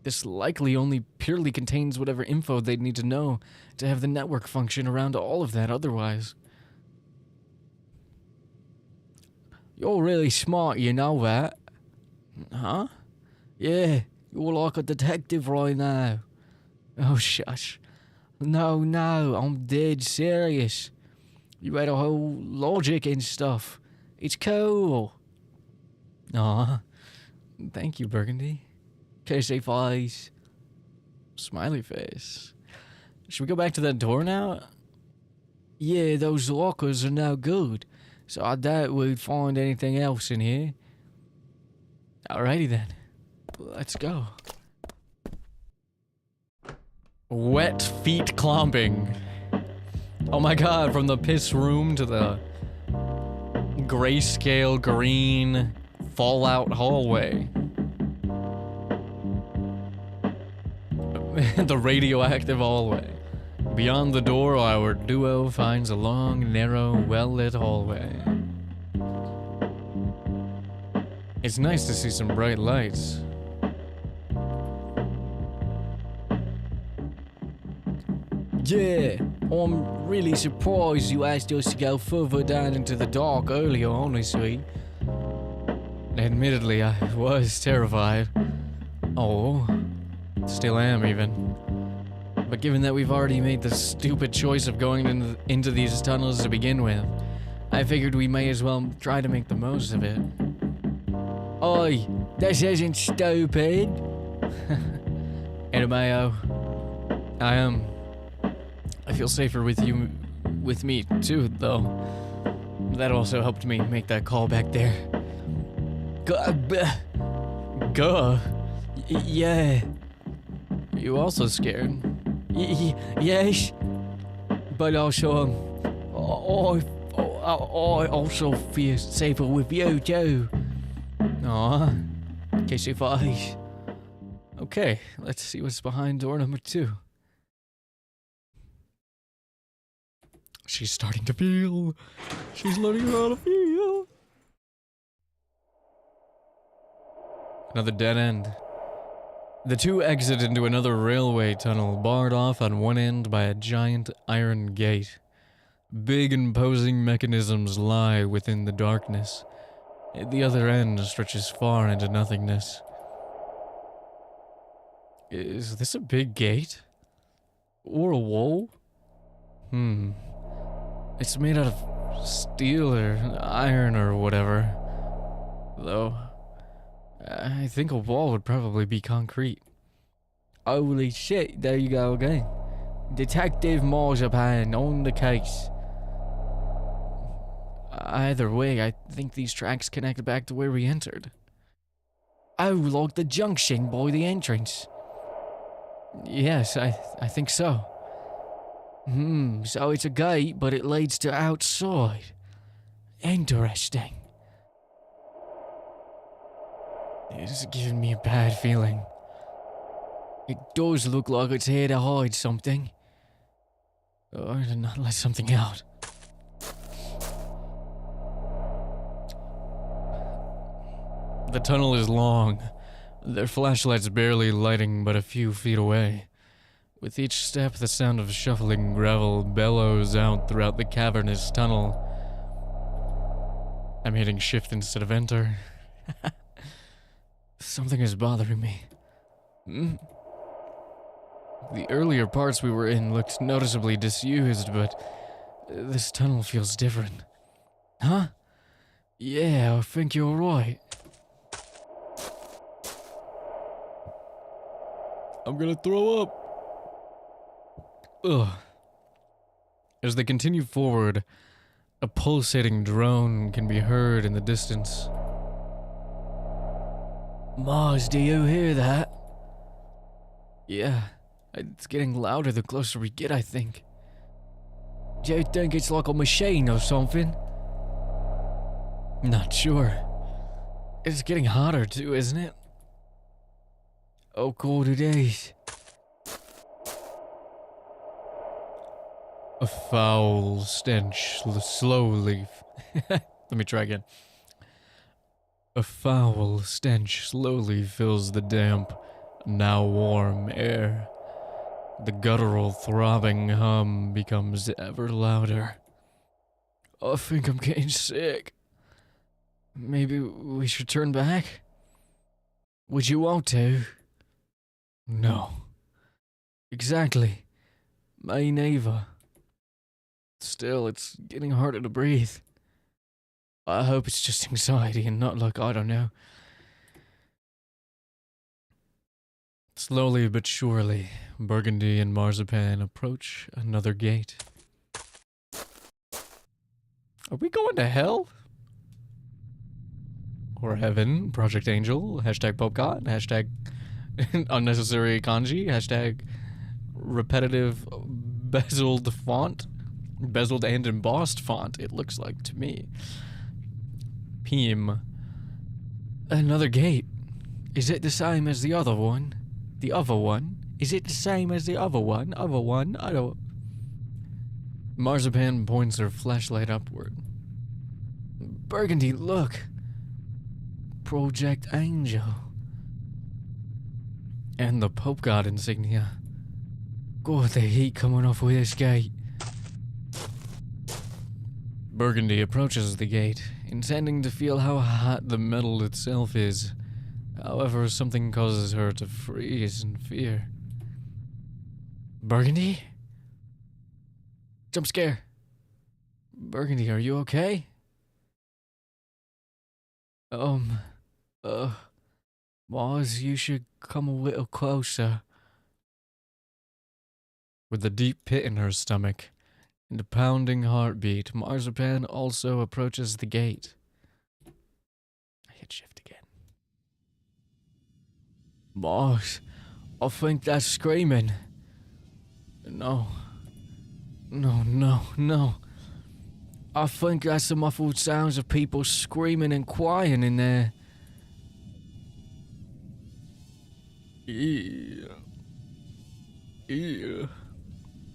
This likely only purely contains whatever info they'd need to know to have the network function around all of that otherwise. You're really smart, you know that. Huh? Yeah, you're like a detective right now. Oh, shush. No, I'm dead serious. You had a whole logic and stuff. It's cool. Aw, thank you, Burgundy. Kissy face. Smiley face. Should we go back to that door now? Yeah, those lockers are no good, so I doubt we'd find anything else in here. Alrighty then. Let's go. Wet feet clomping. Oh my god, from the piss room to the grayscale green Fallout hallway. The radioactive hallway. Beyond the door, our duo finds a long, narrow, well-lit hallway. It's nice to see some bright lights. Yeah, I'm really surprised you asked us to go further down into the dark earlier, honestly. Admittedly, I was terrified. Oh, still am even. But given that we've already made the stupid choice of going into these tunnels to begin with, I figured we may as well try to make the most of it. Oi, this isn't stupid. Edamayo, I feel safer with you, with me too, though. That also helped me make that call back there. Guh. Yeah. You also scared? Yes. But also, I also feel safer with you too. Aw, kiss your face. Okay, let's see what's behind door number 2. She's starting to feel. She's learning how to feel. Another dead end. The two exit into another railway tunnel, barred off on one end by a giant iron gate. Big imposing mechanisms lie within the darkness. At the other end stretches far into nothingness. Is this a big gate? Or a wall? It's made out of steel or iron or whatever. Though, I think a wall would probably be concrete. Holy shit, there you go again. Detective Marzipan on the case. Either way, I think these tracks connect back to where we entered. Oh, like the junction by the entrance. Yes, I think so. So it's a gate, but it leads to outside. Interesting. It's giving me a bad feeling. It does look like it's here to hide something. Or to not let something out. The tunnel is long, their flashlights barely lighting but a few feet away. With each step, the sound of shuffling gravel bellows out throughout the cavernous tunnel. I'm hitting shift instead of enter. Something is bothering me. The earlier parts we were in looked noticeably disused, but this tunnel feels different. Huh? Yeah, I think you're right. I'm gonna throw up. Ugh. As they continue forward, a pulsating drone can be heard in the distance. Mars, do you hear that? Yeah, it's getting louder the closer we get, I think. Do you think it's like a machine or something? Not sure. It's getting hotter too, isn't it? Oh, cold it is. A foul stench slowly... Let me try again. A foul stench slowly fills the damp, now warm air. The guttural throbbing hum becomes ever louder. I think I'm getting sick. Maybe we should turn back? Would you want to? No. Exactly. Me neither. Still, it's getting harder to breathe. I hope it's just anxiety and not like, I don't know. Slowly but surely, Burgundy and Marzipan approach another gate. Are we going to hell? Or heaven? Project Angel? Hashtag Popcot? Hashtag unnecessary kanji? Hashtag repetitive bezeled font? Bezeled and embossed font, it looks like to me. Pim. Another gate. Is it the same as the other one? The other one? Is it the same as the other one? Other one? I don't... Marzipan points her flashlight upward. Burgundy, look. Project Angel. And the Pope God insignia. God, the heat coming off with this gate. Burgundy approaches the gate, intending to feel how hot the metal itself is. However, something causes her to freeze in fear. Burgundy? Jump scare. Burgundy, are you okay? Mars, you should come a little closer. With a deep pit in her stomach and a pounding heartbeat, Marzipan also approaches the gate. I hit shift again. Mars, I think that's screaming. No. No. I think that's the muffled sounds of people screaming and crying in there. Yeah.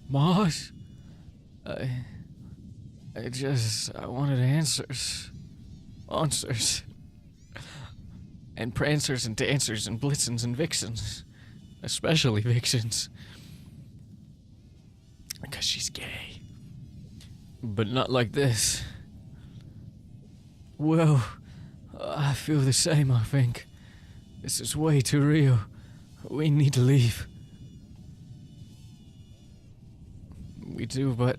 Mars? I wanted answers. Answers. And prancers and dancers and blitzens and vixens. Especially vixens. Because she's gay. But not like this. Well, I feel the same, I think. This is way too real. We need to leave. We do, but...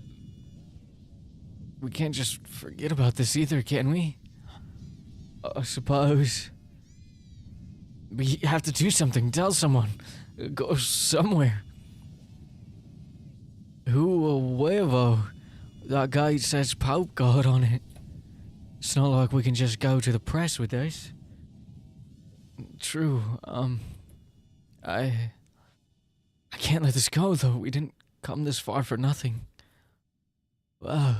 we can't just forget about this either, can we? I suppose. We have to do something, tell someone. Go somewhere. Who or where, though? That gate says Pope God on it. It's not like we can just go to the press with this. True, I can't let this go, though. We didn't come this far for nothing. Wow.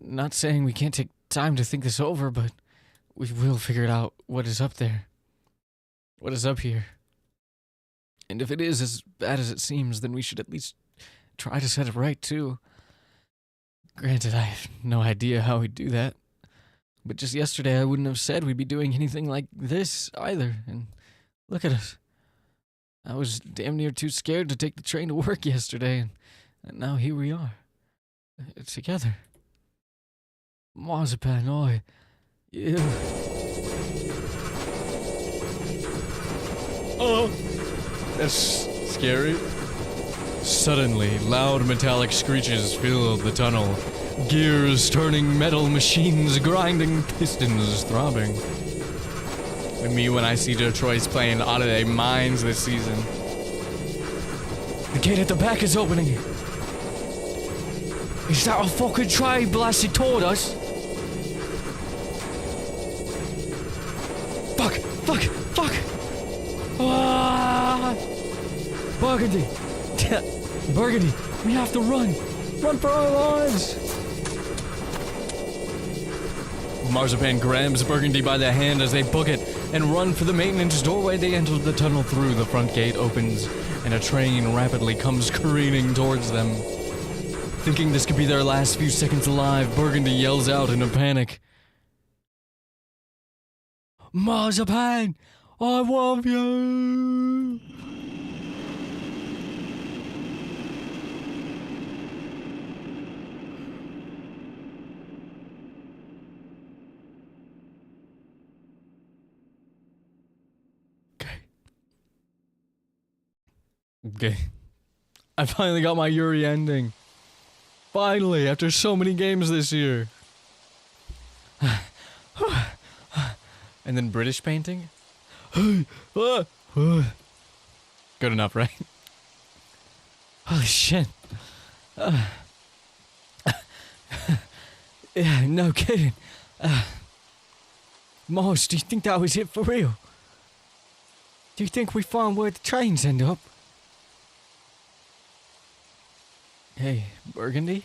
Not saying we can't take time to think this over, but we will figure it out what is up there. What is up here. And if it is as bad as it seems, then we should at least try to set it right, too. Granted, I have no idea how we'd do that. But just yesterday, I wouldn't have said we'd be doing anything like this, either. And look at us. I was damn near too scared to take the train to work yesterday, and now here we are. Together. Marzipan, oi. You. Oh! That's scary. Suddenly, loud metallic screeches filled the tunnel. Gears turning, metal machines grinding, pistons throbbing. With me when I see Detroit's playing out of their minds this season. The gate at the back is opening. Is that a fucking train blasted toward us? Fuck! Ah! Burgundy! Burgundy, we have to run! Run for our lives! Marzipan grabs Burgundy by the hand as they book it and run for the maintenance doorway. They enter the tunnel through. The front gate opens and a train rapidly comes careening towards them. Thinking this could be their last few seconds alive, Burgundy yells out in a panic. Marzipan, I love you! Okay. I finally got my Yuri ending. Finally, after so many games this year. And then British painting? Good enough, right? Holy shit. Yeah, no kidding. Mars, do you think that was it for real? Do you think we found where the trains end up? Hey, Burgundy?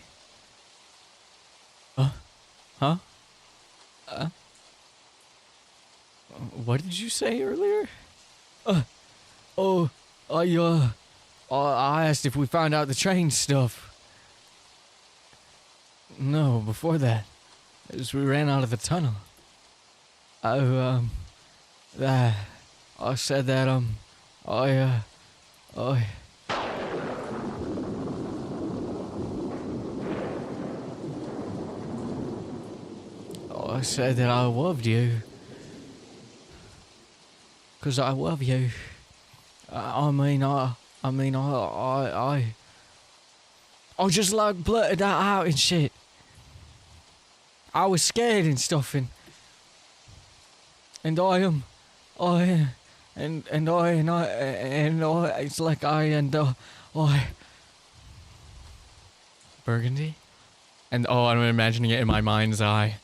Huh? What did you say earlier? I asked if we found out the train stuff. No, before that, as we ran out of the tunnel. I said that, I said that I loved you. 'Cause I love you. I just like blurted that out and shit. I was scared and stuff and it's like I Burgundy? And I'm imagining it in my mind's eye.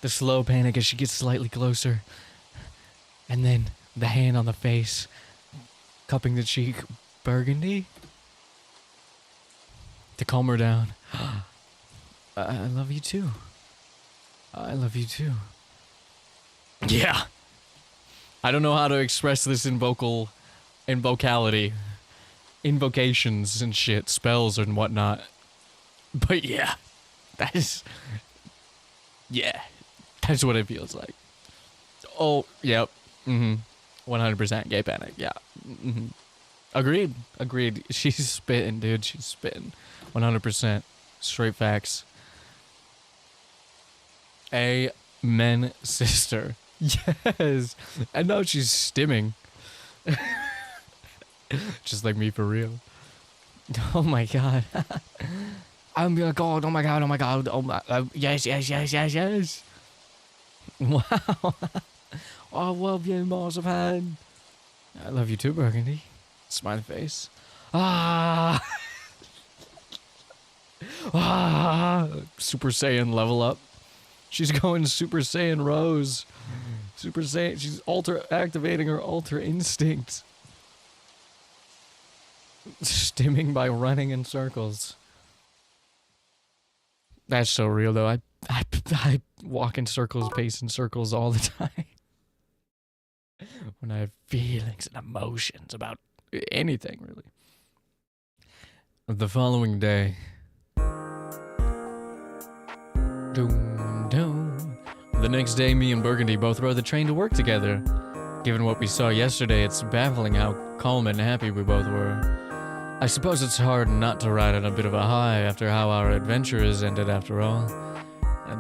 The slow panic as she gets slightly closer. And then the hand on the face, cupping the cheek. Burgundy? To calm her down. I love you too. I love you too. Yeah. I don't know how to express this in vocality. Invocations and shit, spells and whatnot. But yeah. That's what it feels like. Oh, yep. 100% gay panic, yeah. Agreed. She's spitting, dude. She's spitting. 100%. Straight facts. Amen, sister. Yes. And now she's stimming. Just like me for real. Oh my god. Oh my god, oh my god, oh my god. Oh my, yes. Wow. I love you, Marzipan. I love you too, Burgundy. Smiley face. Super Saiyan level up. She's going Super Saiyan Rose. Super Saiyan. She's activating her Ultra Instinct. Stimming by running in circles. That's so real though. I walk in circles, pace in circles all the time. When I have feelings and emotions about anything, really. The following day. The next day, me and Burgundy both rode the train to work together. Given what we saw yesterday, it's baffling how calm and happy we both were. I suppose it's hard not to ride on a bit of a high after how our adventure has ended after all.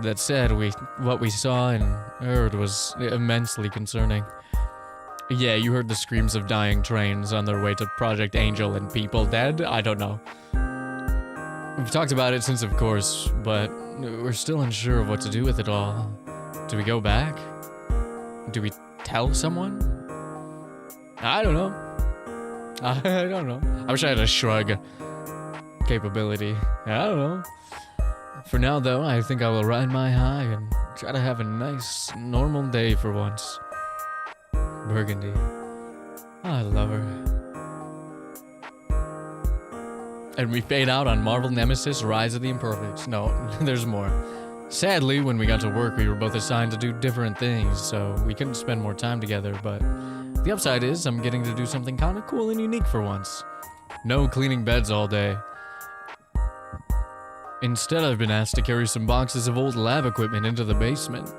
That said, what we saw and heard was immensely concerning. Yeah, you heard the screams of dying trains on their way to Project Angel and people dead? I don't know. We've talked about it since, of course, but we're still unsure of what to do with it all. Do we go back? Do we tell someone? I don't know. I don't know. I wish I had a shrug capability. I don't know. For now, though, I think I will ride my high and try to have a nice, normal day for once. Burgundy. I love her. And we fade out on Marvel Nemesis Rise of the Imperfects. No, there's more. Sadly, when we got to work, we were both assigned to do different things, so we couldn't spend more time together, but the upside is I'm getting to do something kind of cool and unique for once. No cleaning beds all day. Instead, I've been asked to carry some boxes of old lab equipment into the basement.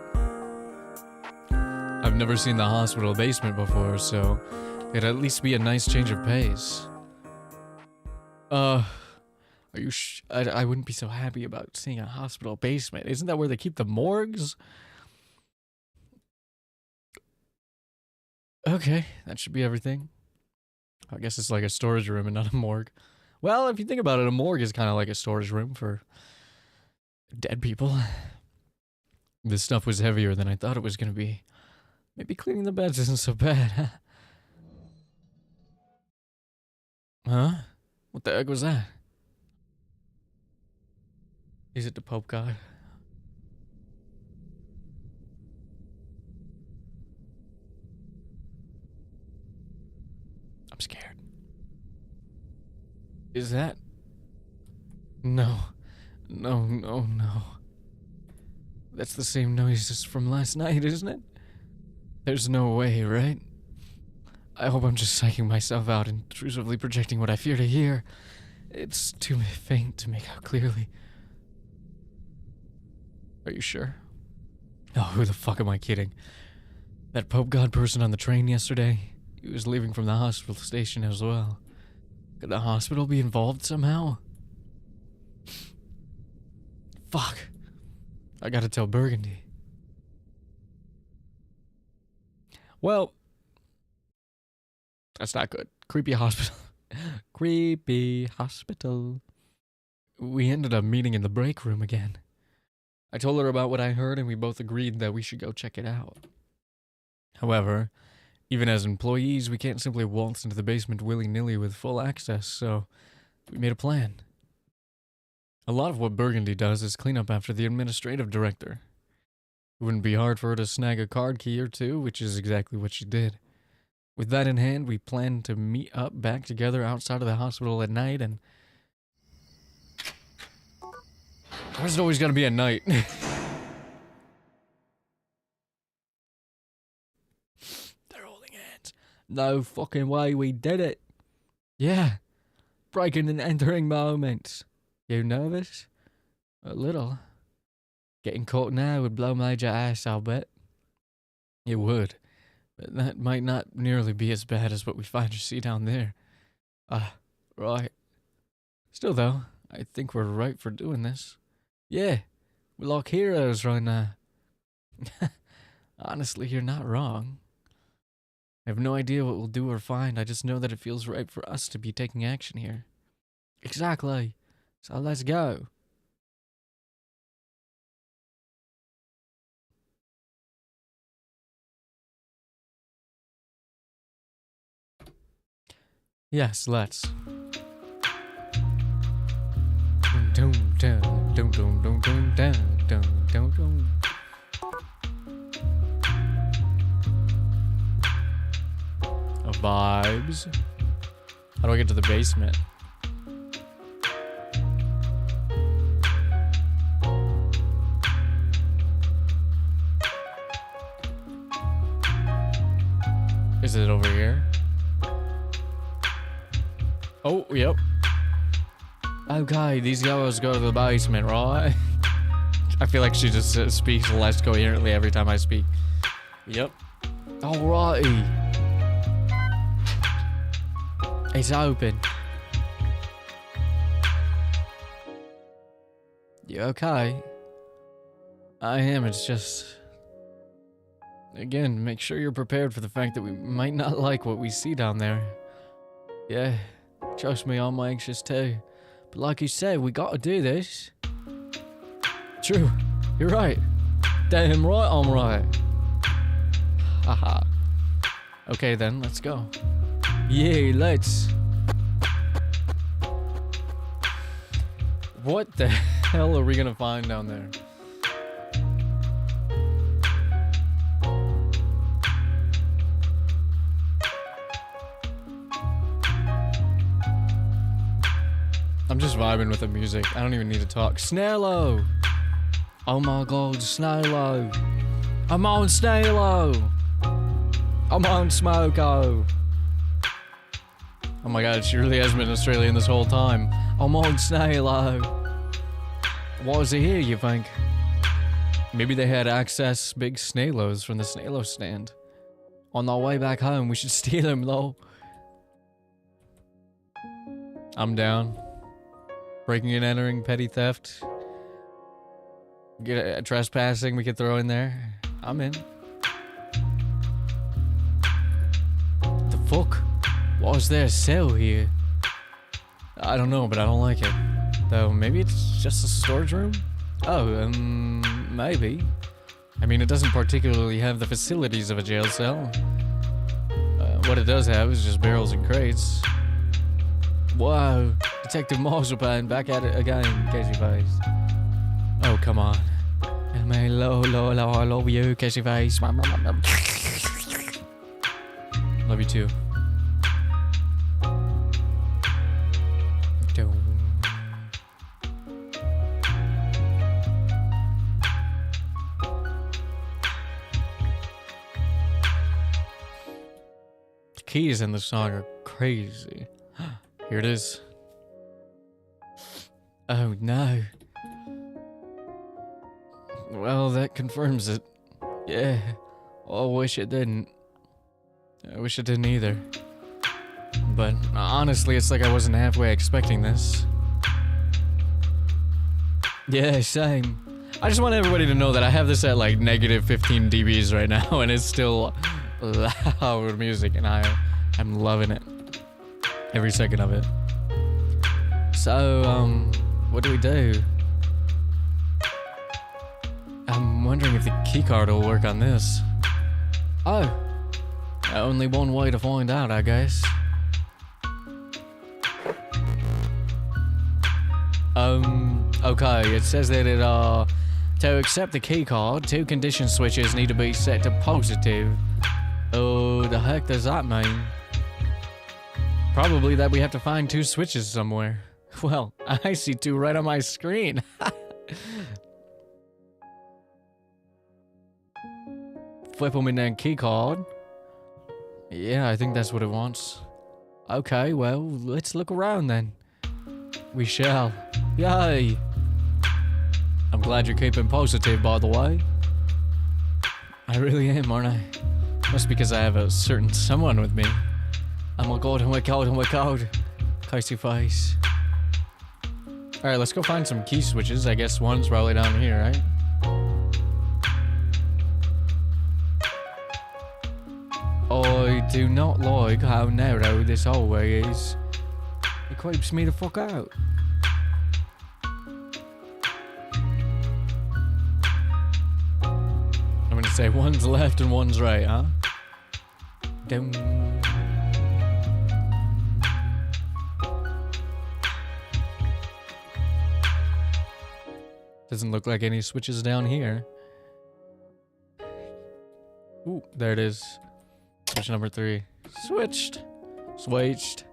I've never seen the hospital basement before, so it'd at least be a nice change of pace. Are you I wouldn't be so happy about seeing a hospital basement. Isn't that where they keep the morgues? Okay, that should be everything. I guess it's like a storage room and not a morgue. Well, if you think about it, a morgue is kind of like a storage room for dead people. This stuff was heavier than I thought it was going to be. Maybe cleaning the beds isn't so bad. Huh? What the heck was that? Is it the Pope God? I'm scared. Is that? No. No. That's the same noise as from last night, isn't it? There's no way, right? I hope I'm just psyching myself out, intrusively projecting what I fear to hear. It's too faint to make out clearly. Are you sure? Oh, who the fuck am I kidding? That Pope God person on the train yesterday, he was leaving from the hospital station as well. Could the hospital be involved somehow? Fuck. I gotta tell Burgundy. Well, that's not good. Creepy hospital. Creepy hospital. We ended up meeting in the break room again. I told her about what I heard and we both agreed that we should go check it out. However, even as employees, we can't simply waltz into the basement willy-nilly with full access, so we made a plan. A lot of what Burgundy does is clean up after the administrative director. It wouldn't be hard for her to snag a card key or two, which is exactly what she did. With that in hand, we planned to meet up back together outside of the hospital at night and... Why's it always gotta be at night? They're holding hands. No fucking way we did it. Yeah. Breaking and entering moments. You nervous? A little. Getting caught now would blow major ass, I'll bet. It would. But that might not nearly be as bad as what we find you see down there. Right. Still though, I think we're right for doing this. Yeah, we're like heroes right now. Honestly, you're not wrong. I have no idea what we'll do or find, I just know that it feels right for us to be taking action here. Exactly. So let's go. Yes, let's. Vibes. How do I get to the basement? Is it over here? Oh, yep. Okay, these yellows go to the basement, right? I feel like she just speaks less coherently every time I speak. Yep. Alrighty. It's open. You okay? I am, it's just... Again, make sure you're prepared for the fact that we might not like what we see down there. Yeah, trust me, I'm anxious too. But like you said, we gotta do this. True, you're right. Damn right, I'm right. Haha. Okay then, let's go. Yeah, let's. What the hell are we gonna find down there? I'm just vibing with the music. I don't even need to talk. Snarlow! Oh my god, Snarlow! I'm on Snarlow! I'm on Smoko! Oh my god, she really has been Australian this whole time. I'm on Snarlow! Why is he here, you think? Maybe they had access big Snalos from the Snalo stand. On our way back home, we should steal him though. I'm down. Breaking and entering, petty theft. Get a trespassing we could throw in there. I'm in. The fuck? Why is there a cell here? I don't know, but I don't like it. Though, maybe it's just a storage room? Oh, maybe. I mean, it doesn't particularly have the facilities of a jail cell. What it does have is just barrels and crates. Whoa, Detective Marzipan back at it again, Casey Face. Oh, come on. I love you, Casey Face. Love you too. The keys in the song are crazy. Here it is. Oh no. Well, that confirms it. Yeah. I wish it didn't. I wish it didn't either. But honestly, it's like I wasn't halfway expecting this. Yeah, same. I just want everybody to know that I have this at like negative 15 dBs right now, and it's still loud music, and I'm loving it. Every second of it. So, what do we do? I'm wondering if the keycard will work on this. Oh. Only one way to find out, I guess. Okay, it says that to accept the keycard, 2 condition switches need to be set to positive. Oh, the heck does that mean? Probably that we have to find 2 switches somewhere. Well, I see 2 right on my screen. Flip them in that keycard. Yeah, I think that's what it wants. Okay, well, let's look around then. We shall. Yay! I'm glad you're keeping positive, by the way. I really am, aren't I? Must be because I have a certain someone with me. Oh my god, oh my god, oh my god. Casey Face. Alright, let's go find some key switches. I guess one's probably down here, right? I do not like how narrow this hallway is. It creeps me the fuck out. I'm gonna say one's left and one's right, huh? Down. Doesn't look like any switches down here. Ooh, there it is. Switch number 3. Switched. Switched.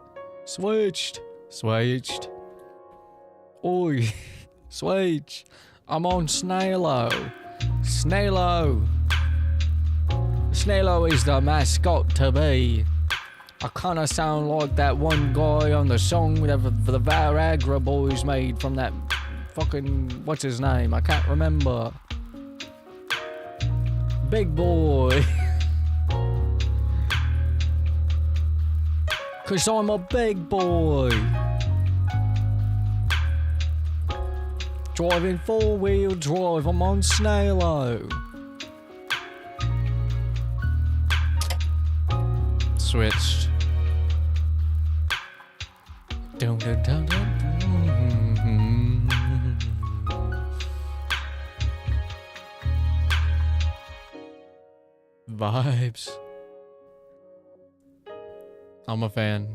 Switched. Switched. Oi. Switch. I'm on Snalo. Snalo. Snalo is the mascot to be. I kinda sound like that one guy on the song that the Viagra Boys made from that fucking, what's his name? I can't remember. Big boy. Cause I'm a big boy. Driving 4-wheel drive, I'm on Snalo. Switched. Dun, dun, dun, dun. Vibes. I'm a fan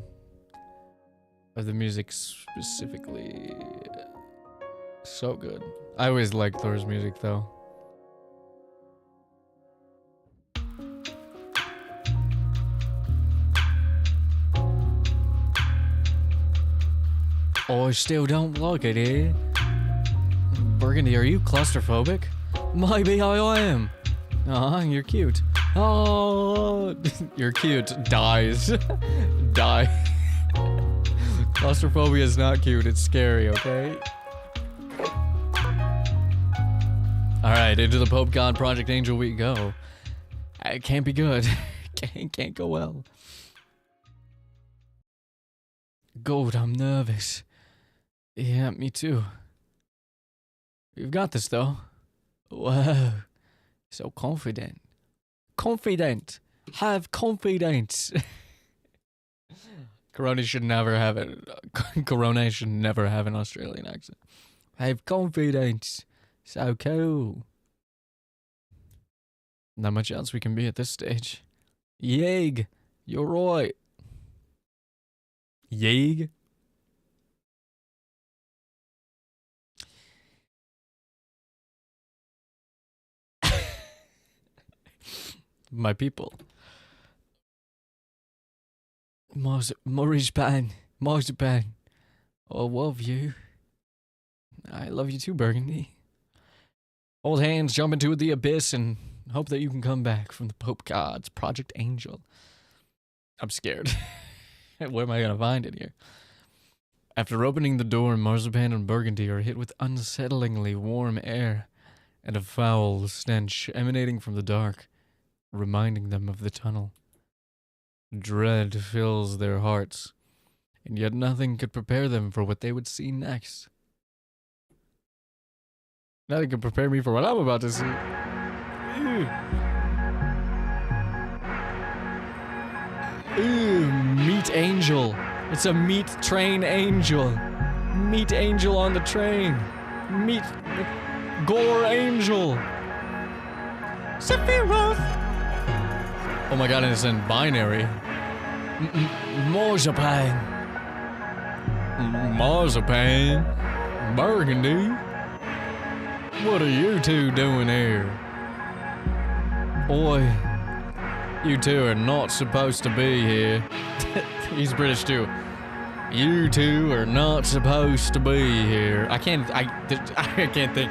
of the music specifically. So good. I always liked Thor's music though. I still don't like it, eh? Burgundy, are you claustrophobic? Maybe I am. Aw, you're cute. Oh, you're cute. Dies. Die. Claustrophobia is not cute, it's scary, okay? Alright, into the Pope God Project Angel we go. It can't be good. Can't go well. God, I'm nervous. Yeah, me too. You've got this though. Whoa. So confident. Confident. Have confidence. Corona should never have it. Corona should never have an Australian accent. Have confidence. So cool. Not much else we can be at this stage. Yeg. You're right. Yeg. My people. Marzipan. I love you. I love you too, Burgundy. Hold hands, jump into the abyss, and hope that you can come back from the Pope Gods Project Angel. I'm scared. Where am I gonna find it here? After opening the door, Marzipan and Burgundy are hit with unsettlingly warm air and a foul stench emanating from the dark, reminding them of the tunnel. Dread fills their hearts, and yet nothing could prepare them for what they would see next. Nothing can prepare me for what I'm about to see. Ooh, meat angel. It's a meat train angel. Meat angel on the train. Meat gore angel. Sephiroth. Oh my god, and it's in binary. Marzipan. Marzipan. Burgundy. What are you two doing here? Oi. You two are not supposed to be here. He's British too. You two are not supposed to be here. I can't think.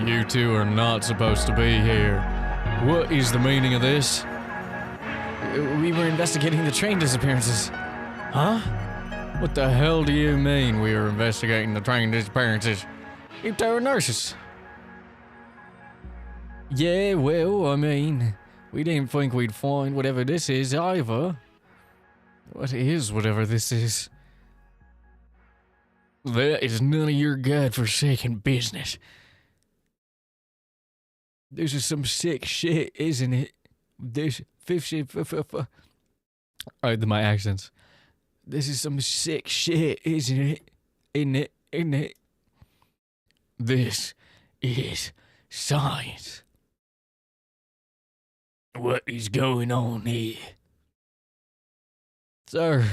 You two are not supposed to be here. What is the meaning of this? We were investigating the train disappearances. Huh? What the hell do you mean we were investigating the train disappearances? You two are nurses. Yeah, well, I mean, we didn't think we'd find whatever this is either. What is whatever this is? That is none of your godforsaken business. This is some sick shit, isn't it? This my accents. This is some sick shit, isn't it? Isn't it? This is science. What is going on here? Sir,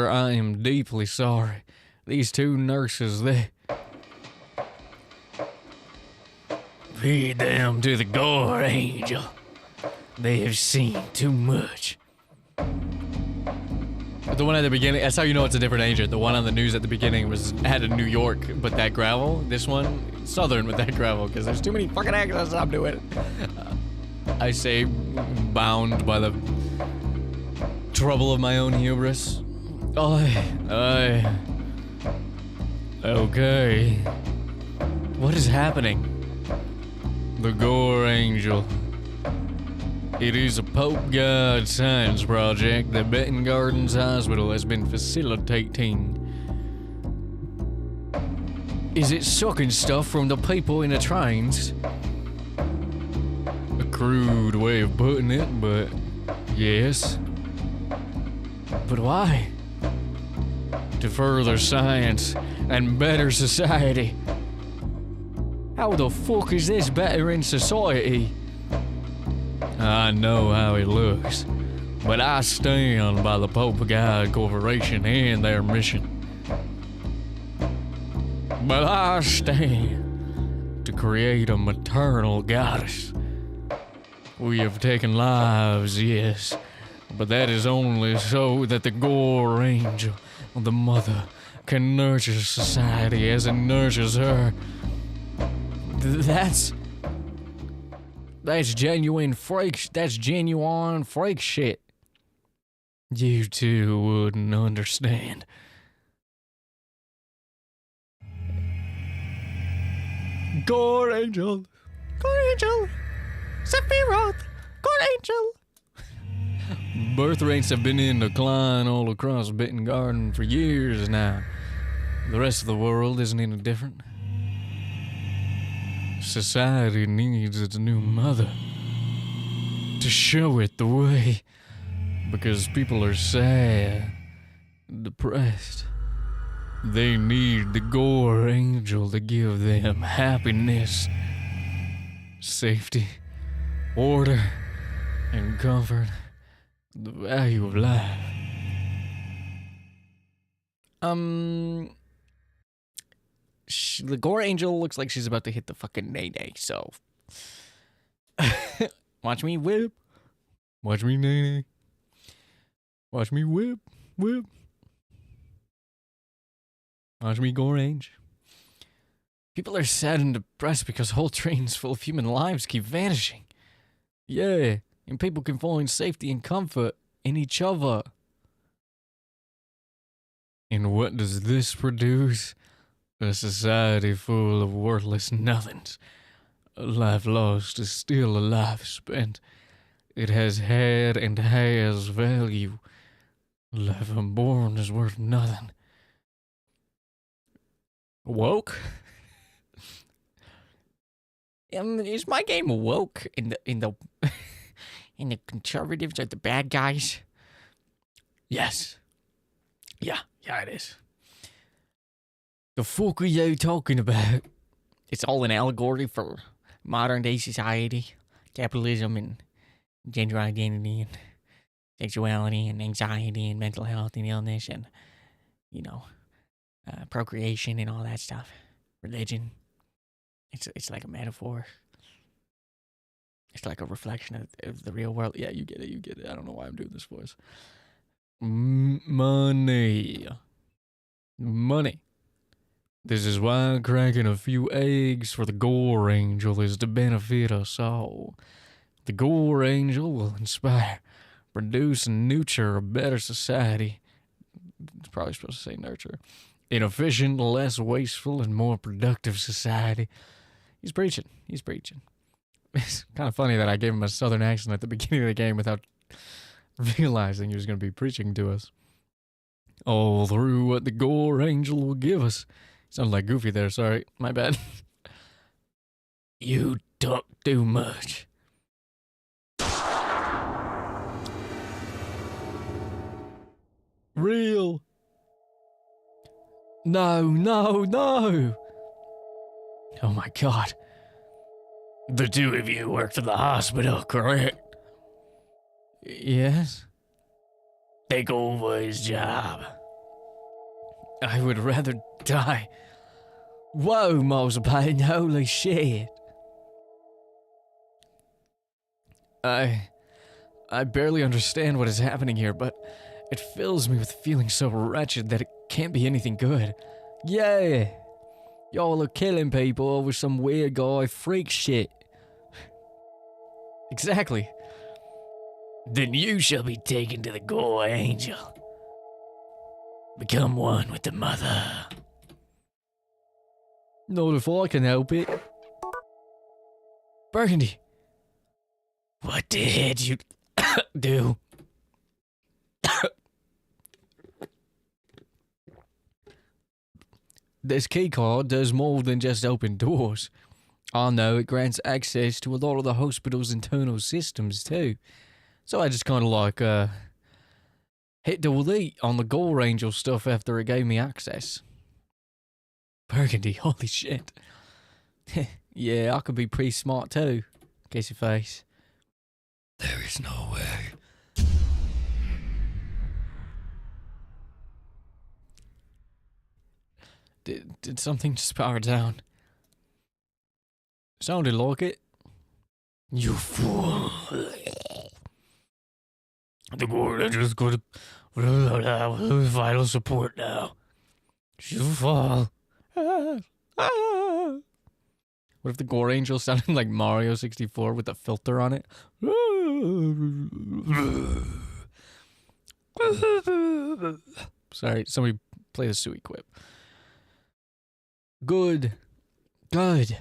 I am deeply sorry. These two nurses, Feed them to the gore angel. They have seen too much. The one at the beginning, that's how you know it's a different agent. The one on the news at the beginning had a New York, but that gravel. This one, Southern with that gravel, because there's too many fucking accents I'm doing. I say, bound by the trouble of my own hubris. Okay. What is happening? The Gore Angel. It is a Pope God science project that Benton Gardens Hospital has been facilitating. Is it sucking stuff from the people in the trains? A crude way of putting it, but yes. But why? To further science and better society. How the fuck is this bettering society? I know how it looks, but I stand by the Pope God Corporation and their mission. But I stand to create a maternal goddess. We have taken lives, yes, but that is only so that the Gore Angel the mother can nurture society as it nurtures her. That's genuine freak. That's genuine freak shit. You two wouldn't understand. Gore Angel, Sephiroth, Gore Angel. Birth rates have been in decline all across Bitten Garden for years now. The rest of the world isn't any different. Society needs its new mother to show it the way, because people are sad, depressed. They need the Gore Angel to give them happiness, safety, order, and comfort, the value of life. The Gore Angel looks like she's about to hit the fucking nay-nay, so... Watch me whip. Watch me nay-nay. Watch me whip. Watch me Gore Angel. People are sad and depressed because whole trains full of human lives keep vanishing. Yeah, and people can find safety and comfort in each other. And what does this produce? A society full of worthless nothings. A life lost is still a life spent. It has had and has value. A life unborn is worth nothing. Woke? Is my game woke in the in the conservatives are the bad guys? Yes. Yeah, it is. The fuck are you talking about? It's all an allegory for modern day society, capitalism and gender identity and sexuality and anxiety and mental health and illness and, procreation and all that stuff. Religion. It's like a metaphor. It's like a reflection of the real world. Yeah, you get it. I don't know why I'm doing this voice. Money. This is why cracking a few eggs for the Gore Angel is to benefit us all. The Gore Angel will inspire, produce, and nurture a better society. It's probably supposed to say nurture. An efficient, less wasteful, and more productive society. He's preaching. It's kind of funny that I gave him a southern accent at the beginning of the game without realizing he was going to be preaching to us. All through what the Gore Angel will give us. Sounded like Goofy there, sorry. My bad. You talk too much. Real. No. Oh my god. The two of you work for the hospital, correct? Yes. Take over his job. I would rather die. Whoa, Mosebane, holy shit. I barely understand what is happening here, but it fills me with feeling so wretched that it can't be anything good. Yeah. Y'all are killing people over some weird guy freak shit. Exactly. Then you shall be taken to the Gore Angel. Become one with the mother. Not if I can help it. Burgundy. What did you do? This keycard does more than just open doors. I know it grants access to a lot of the hospital's internal systems too. So I just kind of hit delete on the Gore Angel stuff after it gave me access. Burgundy, holy shit. Yeah, I could be pretty smart too. Kiss your face. There is no way. Did something just power down? Sounded like it. You fool. The Gore Angel's going to lose vital support now. She'll fall. What if the Gore Angel sounded like Mario 64 with a filter on it? Sorry, somebody play the Suey quip. Good. And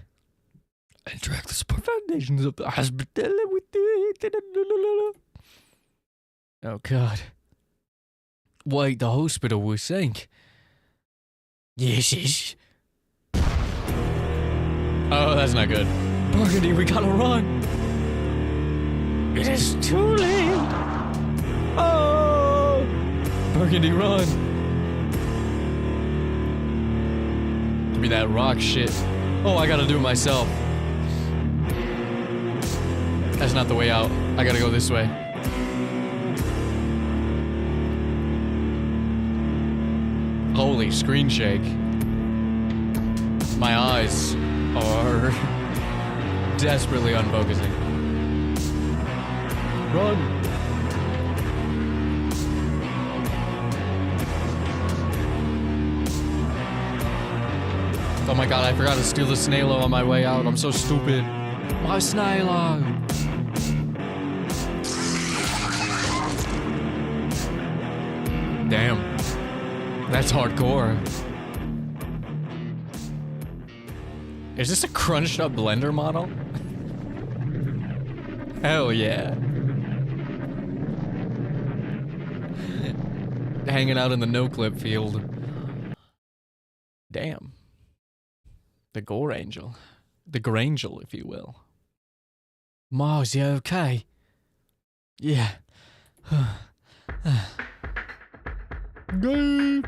track the support foundations of the hospital. Oh, God. Wait, the hospital will sink. Yes. Oh, that's not good. Burgundy, we gotta run. It is too late. Oh! Burgundy, run. Give me that rock shit. Oh, I gotta do it myself. That's not the way out. I gotta go this way. Holy screen shake. My eyes are desperately unfocusing. Run! Oh my god, I forgot to steal the snailo on my way out. I'm so stupid. My snailo! Damn. That's hardcore. Is this a crunched up Blender model? Hell yeah. Hanging out in the no-clip field. Damn. The Gore Angel. The Grangel, if you will. Mars, you okay? Yeah. Go.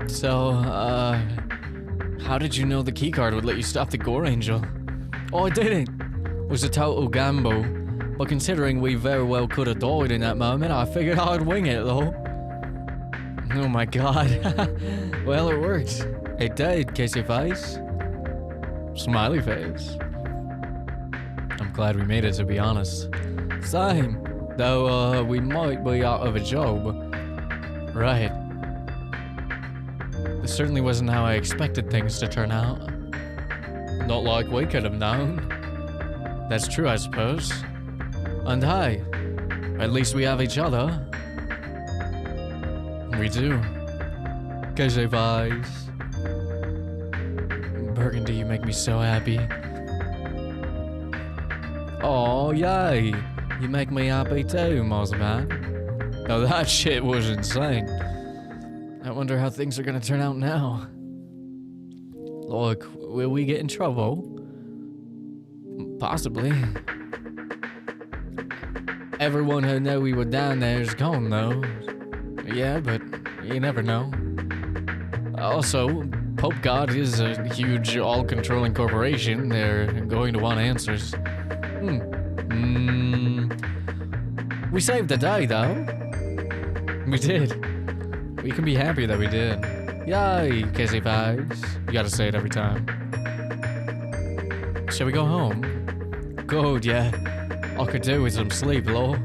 So, how did you know the keycard would let you stop the Gore Angel? Oh, I didn't. It was a total gamble. But considering we very well could have died in that moment, I figured I'd wing it, though. Oh my god. Well, it worked. It did, kiss your face. Smiley face. I'm glad we made it, to be honest. Same. Though, we might be out of a job. Right. This certainly wasn't how I expected things to turn out. Not like we could have known. That's true, I suppose. And hey, at least we have each other. We do. Cause of eyes. Burgundy, you make me so happy. Oh, yay. You make me happy too, Mozman. Now that shit was insane. I wonder how things are gonna turn out now. Look, will we get in trouble? Possibly. Everyone who knew we were down there is gone, though. Yeah, but you never know. Also, Pope God is a huge, all-controlling corporation. They're going to want answers. We saved the day, though. We did. We can be happy that we did. Yay, Kizzy vibes. You gotta say it every time. Shall we go home? Good, yeah. All I could do with some sleep, lol.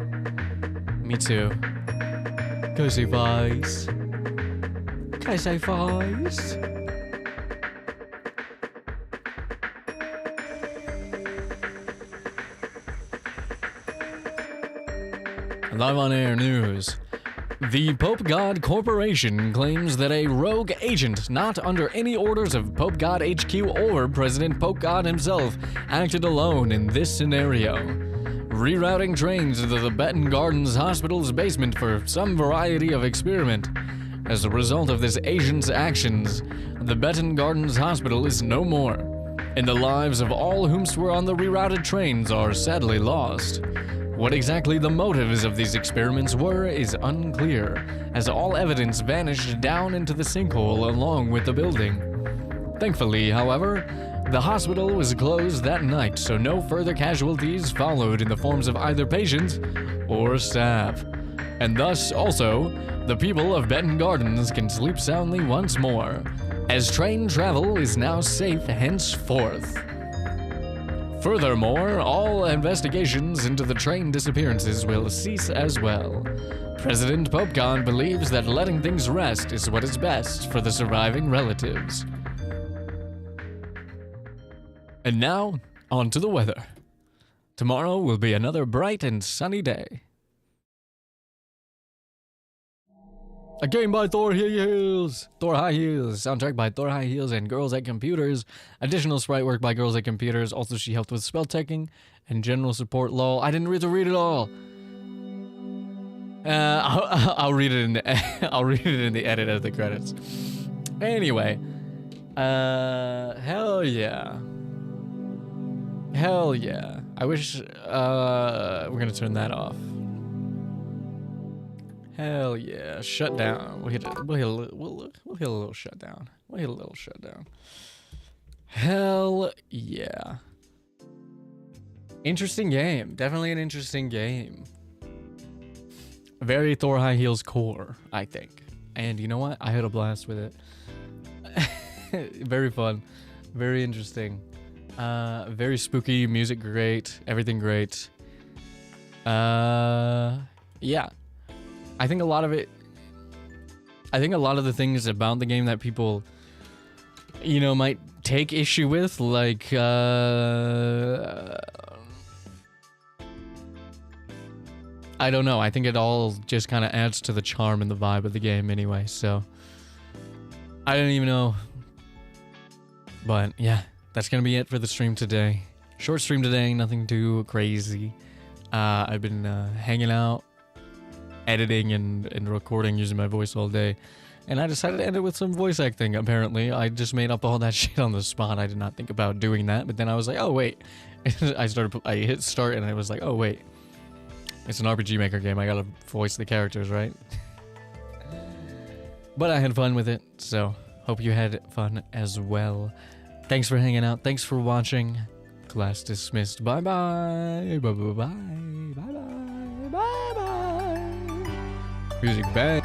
Me too. Kizzy vibes. Kizzy vibes. Live on air news. The Pope God Corporation claims that a rogue agent, not under any orders of Pope God HQ or President Pope God himself, acted alone in this scenario. Rerouting trains into the Benton Gardens Hospital's basement for some variety of experiment. As a result of this agent's actions, the Benton Gardens Hospital is no more, and the lives of all whomst were on the rerouted trains are sadly lost. What exactly the motives of these experiments were is unclear, as all evidence vanished down into the sinkhole along with the building. Thankfully, however, the hospital was closed that night, so no further casualties followed in the forms of either patients or staff. And thus, also, the people of Benton Gardens can sleep soundly once more, as train travel is now safe henceforth. Furthermore, all investigations into the train disappearances will cease as well. President Popcorn believes that letting things rest is what is best for the surviving relatives. And now, on to the weather. Tomorrow will be another bright and sunny day. A game by Thor High Heels. Soundtrack by Thor High Heels and Girls at Computers. Additional sprite work by Girls at Computers. Also, she helped with spell checking and general support. Lol. I didn't read it all. I'll read it in the I'll read it in the edit of the credits. Anyway, hell yeah. Hell yeah. I wish we're gonna turn that off. Hell yeah. Shut down. We'll hit a little shutdown. We'll hit a little shutdown. Hell yeah. Interesting game. Definitely an interesting game. Very Thor High Heels core, I think. And you know what? I had a blast with it. Very fun. Very interesting. Very spooky. Music great. Everything great. Yeah. I think a lot of the things about the game that people, you know, might take issue with, like, I don't know. I think it all just kind of adds to the charm and the vibe of the game anyway, so I don't even know. But yeah, that's going to be it for the stream today. Short stream today, nothing too crazy. I've been hanging out, editing and recording using my voice all day. And I decided to end it with some voice acting, apparently. I just made up all that shit on the spot. I did not think about doing that, but then I was like, oh wait. I hit start and I was like, oh wait. It's an RPG Maker game, I gotta voice the characters, right? But I had fun with it, so hope you had fun as well. Thanks for hanging out, thanks for watching. Class dismissed. Bye bye. Bye bye bye. Bye bye. Bye bye. Music back.